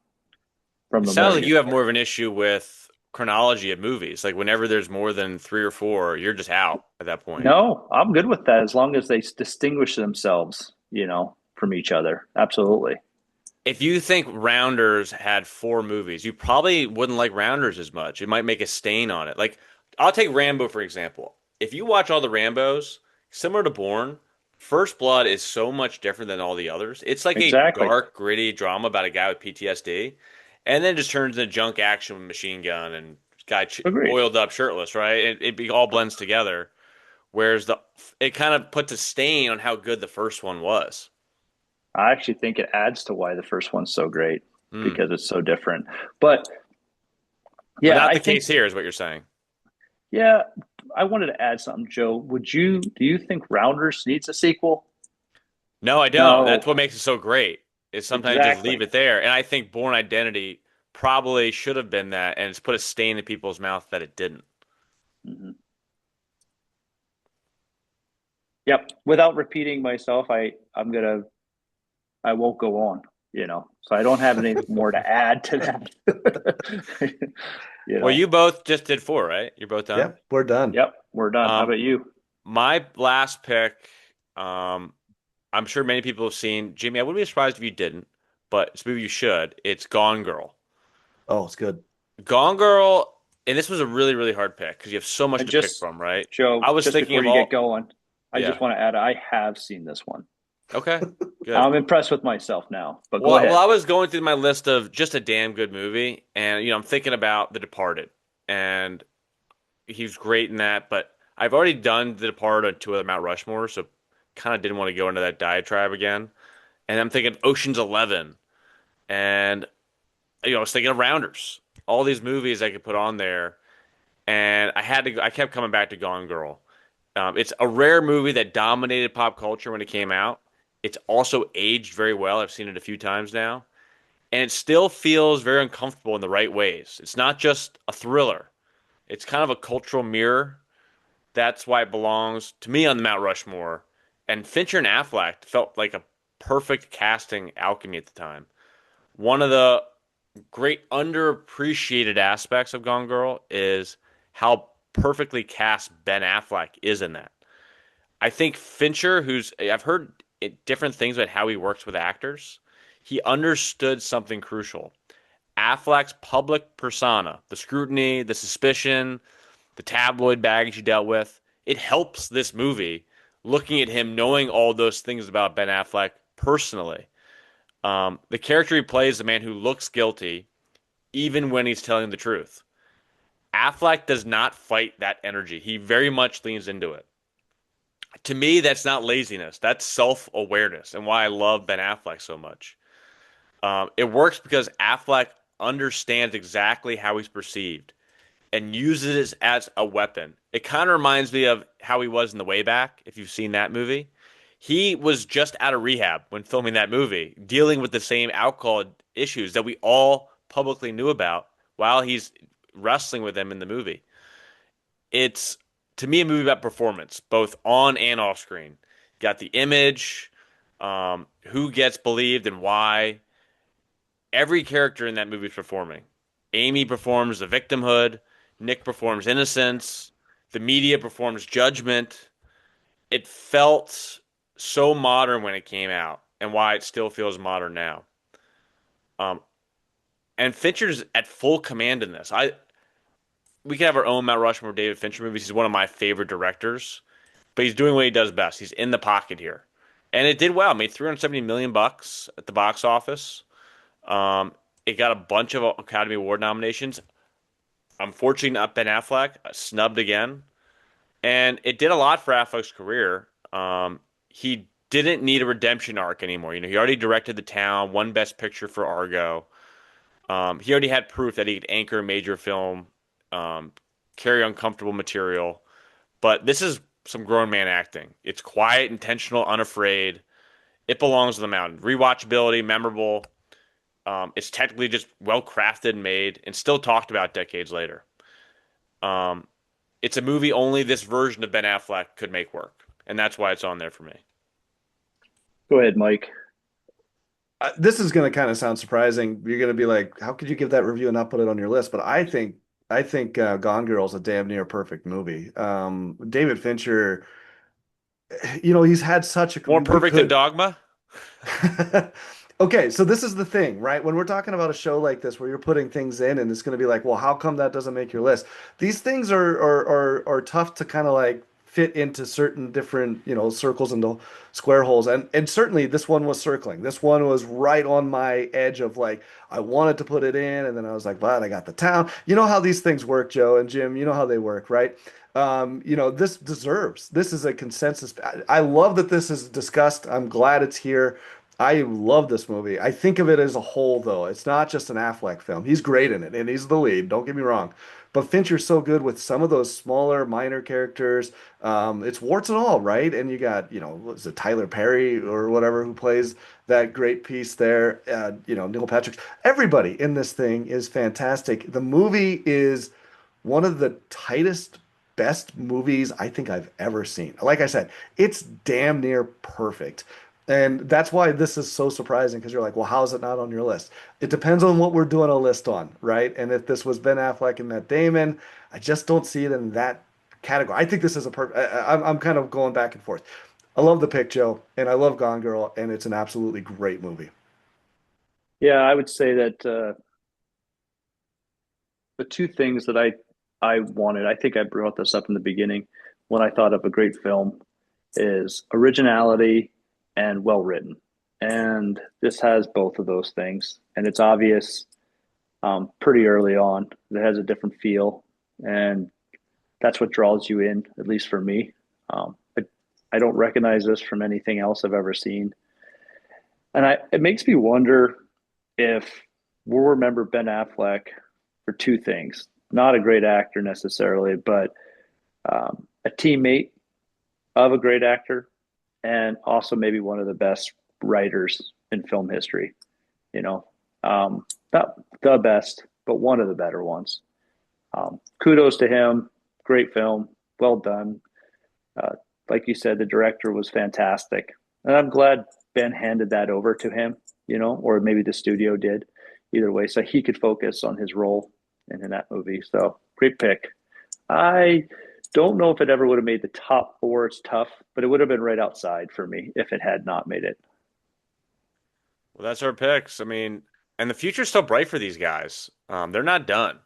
from It the sounds like movie. you have more of an issue with chronology of movies. Like whenever there's more than three or four, you're just out at that point. No, I'm good with that as long as they distinguish themselves, from each other. Absolutely. If you think Rounders had four movies, you probably wouldn't like Rounders as much. It might make a stain on it. Like, I'll take Rambo for example. If you watch all the Rambos, similar to Bourne, First Blood is so much different than all the others. It's like a Exactly. dark, gritty drama about a guy with PTSD, and then just turns into junk action with machine gun and guy Agreed. oiled up, shirtless, right? It all blends together. Whereas it kind of puts a stain on how good the first one was. I actually think it adds to why the first one's so great Hmm. because it's so different. But But yeah, not I the think case here, is what you're saying. yeah, I wanted to add something, Joe. Do you think Rounders needs a sequel? No, I don't. That's No, what makes it so great. Is sometimes you just leave exactly. it there. And I think Born Identity probably should have been that, and it's put a stain in people's mouth that it didn't. Mhm. Yep. Without repeating myself, I won't go on, So I don't have any more to add to that. you Well, know. you both just did four, right? You're both done. Yep, we're done. Yep, we're done. How Um, about you? my last pick, um, I'm sure many people have seen. Jimmy, I wouldn't be surprised if you didn't, but it's a movie you should. It's Gone Girl. Oh, it's good. Gone Girl, and this was a really, really hard pick because you have so I much to pick just from, right? I Joe, was just thinking before of you get all, going, I yeah. just want to add I have seen this one. Okay, good. I'm impressed with myself now, but go Well, ahead. I was going through my list of just a damn good movie, and I'm thinking about The Departed, and he's great in that. But I've already done The Departed on two other Mount Rushmore, so kind of didn't want to go into that diatribe again. And I'm thinking Ocean's 11, and I was thinking of Rounders, all these movies I could put on there, and I kept coming back to Gone Girl. It's a rare movie that dominated pop culture when it came out. It's also aged very well. I've seen it a few times now, and it still feels very uncomfortable in the right ways. It's not just a thriller. It's kind of a cultural mirror. That's why it belongs to me on the Mount Rushmore. And Fincher and Affleck felt like a perfect casting alchemy at the time. One of the great underappreciated aspects of Gone Girl is how perfectly cast Ben Affleck is in that. I think Fincher, I've heard different things about how he works with actors, he understood something crucial. Affleck's public persona, the scrutiny, the suspicion, the tabloid baggage he dealt with, it helps this movie looking at him knowing all those things about Ben Affleck personally. The character he plays, the man who looks guilty, even when he's telling the truth. Affleck does not fight that energy. He very much leans into it. To me, that's not laziness. That's self-awareness, and why I love Ben Affleck so much. It works because Affleck understands exactly how he's perceived and uses it as a weapon. It kind of reminds me of how he was in The Way Back, if you've seen that movie. He was just out of rehab when filming that movie, dealing with the same alcohol issues that we all publicly knew about while he's wrestling with them in the movie. It's, to me, a movie about performance, both on and off screen. You got the image, who gets believed and why. Every character in that movie is performing. Amy performs the victimhood, Nick performs innocence, the media performs judgment. It felt so modern when it came out, and why it still feels modern now. Um, and Fincher's at full command in this. We could have our own Mount Rushmore David Fincher movies. He's one of my favorite directors, but he's doing what he does best. He's in the pocket here, and it did well. Made 370 million bucks at the box office. It got a bunch of Academy Award nominations. Unfortunately, not Ben Affleck, snubbed again. And it did a lot for Affleck's career. He didn't need a redemption arc anymore. He already directed The Town, won Best Picture for Argo. He already had proof that he could anchor a major film, um, carry uncomfortable material. But this is some grown man acting. It's quiet, intentional, unafraid. It belongs to the mountain. Rewatchability, memorable. It's technically just well crafted and made, and still talked about decades later. It's a movie only this version of Ben Affleck could make work, and that's why it's on there for me. Go ahead, Mike. This is going to kind of sound surprising. You're going to be like, how could you give that review and not put it on your list? But I think Gone Girl is a damn near perfect movie. David Fincher, he's had such a More we perfect than could. Dogma? Okay, so this is the thing, right? When we're talking about a show like this where you're putting things in and it's going to be like, well, how come that doesn't make your list? These things are tough to kind of like fit into certain different, circles and square holes. And certainly this one was circling. This one was right on my edge of like I wanted to put it in and then I was like, but I got the town. You know how these things work, Joe and Jim, you know how they work, right? This is a consensus. I love that this is discussed. I'm glad it's here. I love this movie. I think of it as a whole, though. It's not just an Affleck film. He's great in it, and he's the lead. Don't get me wrong. But Fincher's so good with some of those smaller, minor characters. It's warts and all, right? And you got, what is it, Tyler Perry or whatever who plays that great piece there. Neil Patrick. Everybody in this thing is fantastic. The movie is one of the tightest, best movies I think I've ever seen. Like I said, it's damn near perfect. And that's why this is so surprising because you're like, well, how is it not on your list? It depends on what we're doing a list on, right? And if this was Ben Affleck and Matt Damon, I just don't see it in that category. I think this is a perfect. I'm kind of going back and forth. I love the pick, Joe, and I love Gone Girl, and it's an absolutely great movie. Yeah, I would say that the two things that I wanted, I think I brought this up in the beginning when I thought of a great film, is originality and well written. And this has both of those things. And it's obvious pretty early on. It has a different feel. And that's what draws you in, at least for me. I don't recognize this from anything else I've ever seen. And it makes me wonder if we'll remember Ben Affleck for two things. Not a great actor necessarily, but a teammate of a great actor and also maybe one of the best writers in film history. You know, not the best, but one of the better ones. Kudos to him. Great film. Well done. Uh, like you said, the director was fantastic. And I'm glad Ben handed that over to him, or maybe the studio did. Either way, so he could focus on his role in that movie. So great pick. I don't know if it ever would have made the top four. It's tough, but it would have been right outside for me if it had not made it. Well, that's our picks. I mean, and the future's still bright for these guys. They're not done.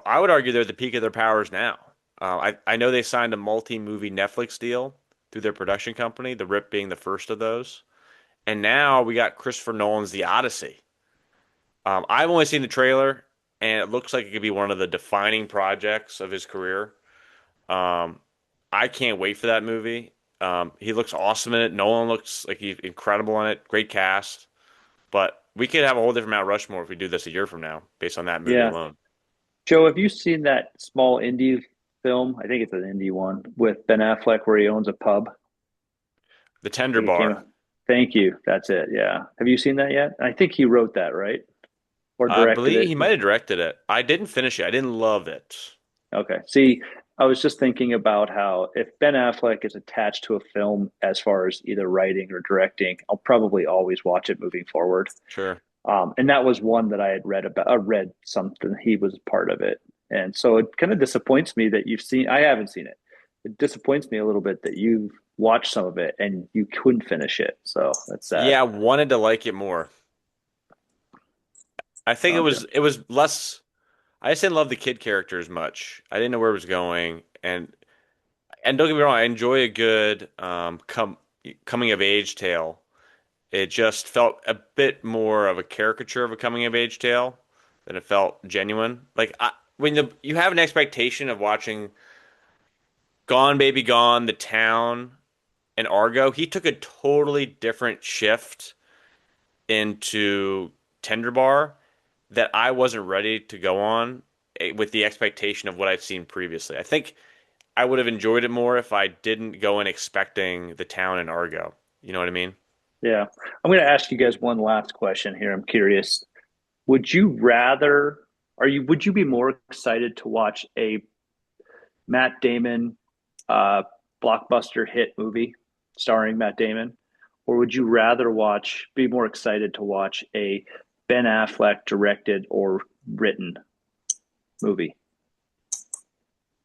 I would argue they're at the peak of their powers now. I know they signed a multi-movie Netflix deal through their production company, The Rip being the first of those. And now we got Christopher Nolan's The Odyssey. I've only seen the trailer, and it looks like it could be one of the defining projects of his career. Um, I can't wait for that movie. He looks awesome in it. Nolan looks like he's incredible in it. Great cast. But we could have a whole different Mount Rushmore if we do this a year from now, based on that movie Yeah. alone. Joe, have you seen that small indie film? I think it's an indie one with Ben Affleck where he owns a pub. The I Tender think it came. Bar. Thank you. That's it. Yeah. Have you seen that yet? I think he wrote that, right? Or I directed believe it. he might have directed it. I didn't finish it. I didn't love it. Okay. See, I was just thinking about how if Ben Affleck is attached to a film as far as either writing or directing, I'll probably always watch it moving forward. Sure. And that was one that I had read about. I read something. He was part of it, and so it kind of disappoints me that you've seen. I haven't seen it. It disappoints me a little bit that you've watched some of it and you couldn't finish it. So that's sad. Yeah, I wanted to like it more. I think it Okay. was it was less. I just didn't love the kid character as much. I didn't know where it was going, and don't get me wrong, I enjoy a good coming of age tale. It just felt a bit more of a caricature of a coming of age tale than it felt genuine. When you have an expectation of watching Gone Baby Gone, The Town, and Argo, he took a totally different shift into Tender Bar that I wasn't ready to go on with the expectation of what I'd seen previously. I think I would have enjoyed it more if I didn't go in expecting The Town and Argo. You know what I mean? Yeah. I'm going to ask you guys one last question here. I'm curious. Would you rather, would you be more excited to watch a Matt Damon, uh, blockbuster hit movie starring Matt Damon, or would you rather be more excited to watch a Ben Affleck directed or written movie?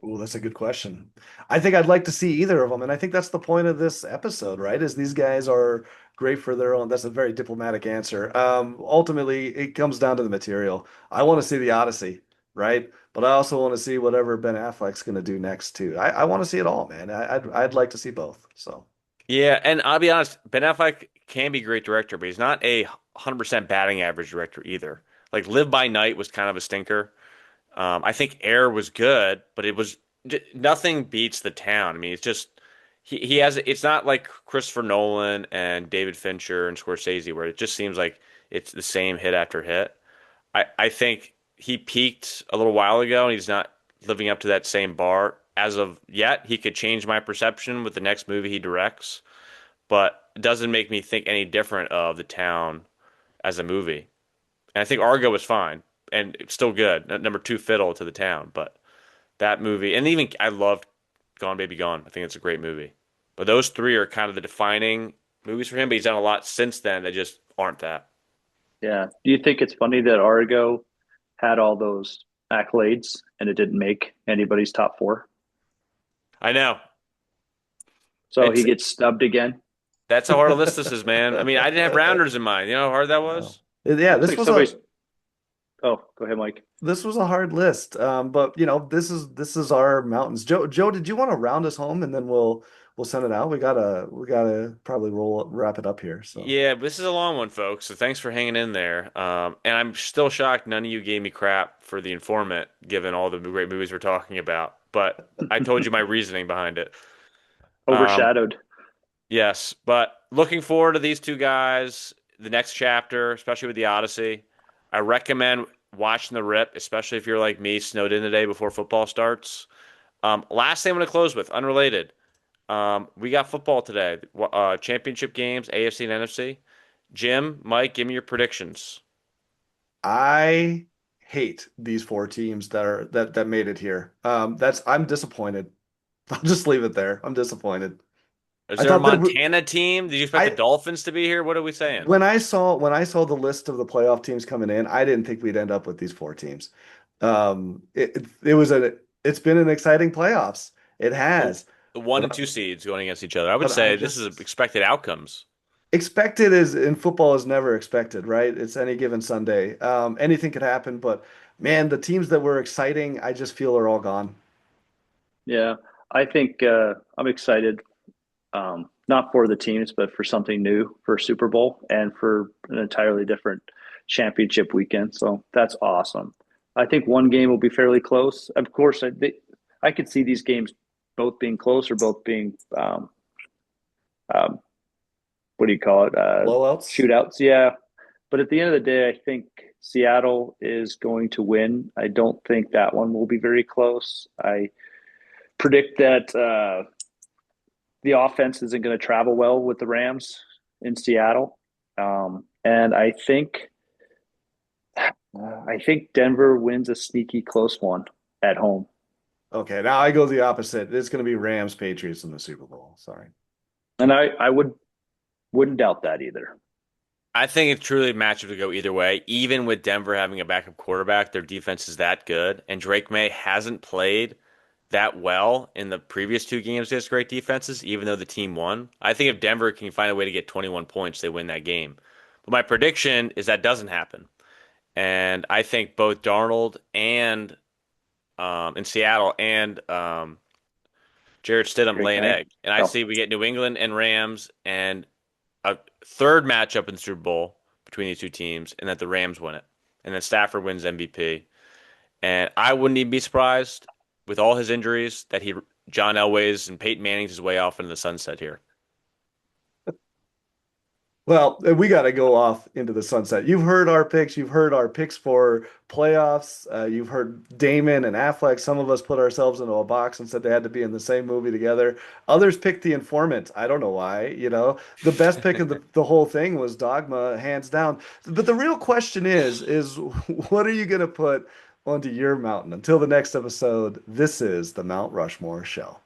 Oh, that's a good question. I think I'd like to see either of them, and I think that's the point of this episode, right? Is these guys are great for their own. That's a very diplomatic answer. Ultimately, it comes down to the material. I want to see the Odyssey, right? But I also want to see whatever Ben Affleck's going to do next too. I want to see it all, man. I'd like to see both. So Yeah, and I'll be honest, Ben Affleck can be a great director, but he's not a 100% batting average director either. Like Live by Night was kind of a stinker. I think Air was good, but nothing beats The Town. I mean, it's just he has it's not like Christopher Nolan and David Fincher and Scorsese where it just seems like it's the same hit after hit. I think he peaked a little while ago and he's not living up to that same bar as of yet. He could change my perception with the next movie he directs, but it doesn't make me think any different of The Town as a movie. And I think Argo was fine and it's still good. Number two fiddle to The Town, but that movie and even I loved Gone Baby Gone. I think it's a great movie. But those three are kind of the defining movies for him, but he's done a lot since then that just aren't that. Yeah. Do you think it's funny that Argo had all those accolades and it didn't make anybody's top four? I know. So he It's gets snubbed again. That's how hard a list this is, man. I mean, I didn't have rounders in mind. You know how hard that no. was? Yeah, Looks like somebody's. Oh, go ahead, Mike. this was a hard list. But this is our mountains. Joe, did you want to round us home and then we'll send it out? We gotta probably roll wrap it up here. So Yeah, but this is a long one, folks. So thanks for hanging in there. And I'm still shocked none of you gave me crap for The Informant, given all the great movies we're talking about. But I told you my reasoning behind it. Um, Overshadowed. yes, but looking forward to these two guys, the next chapter, especially with the Odyssey. I recommend watching the Rip, especially if you're like me, snowed in today before football starts. Last thing I'm going to close with, unrelated. We got football today. Championship games, AFC and NFC. Jim, Mike, give me your predictions. I hate these four teams that made it here. I'm disappointed. I'll just leave it there. I'm disappointed. Is I there a thought that Montana team? Did you expect the I Dolphins to be here? What are we saying? when I saw the list of the playoff teams coming in, I didn't think we'd end up with these four teams. It's been an exciting playoffs. It The, has, the one and but two seeds going against each other. I would but I say this is just expected outcomes. expected is in football is never expected, right? It's any given Sunday. Anything could happen, but man, the teams that were exciting, I just feel are all gone. Yeah, I think I'm excited, not for the teams, but for something new for Super Bowl and for an entirely different championship weekend. So that's awesome. I think one game will be fairly close. Of course, I could see these games both being close or both being um, what do you call it? Blowouts. Shootouts. Yeah, but at the end of the day, I think Seattle is going to win. I don't think that one will be very close. I predict that the offense isn't going to travel well with the Rams in Seattle, and I think Denver wins a sneaky close one at home. Okay, now I go the opposite. It's going to be Rams Patriots in the Super Bowl. Sorry. And I wouldn't doubt that either. I think it's truly a matchup to go either way. Even with Denver having a backup quarterback, their defense is that good, and Drake May hasn't played that well in the previous two games against great defenses, even though the team won. I think if Denver can find a way to get 21 points, they win that game. But my prediction is that doesn't happen. And I think both Darnold and in Seattle and Jared Stidham Drake lay an May. egg. And I Oh, see we get New England and Rams and a third matchup in the Super Bowl between these two teams, and that the Rams win it. And then Stafford wins MVP. And I wouldn't even be surprised with all his injuries that John Elway's and Peyton Manning's his way off into the sunset here. Well, we got to go off into the sunset. You've heard our picks. You've heard our picks for playoffs. You've heard Damon and Affleck. Some of us put ourselves into a box and said they had to be in the same movie together. Others picked The Informant. I don't know why. The best pick of the whole thing was Dogma, hands down. But the real question is what are you going to put onto your mountain. Until the next episode, this is the Mount Rushmore Show.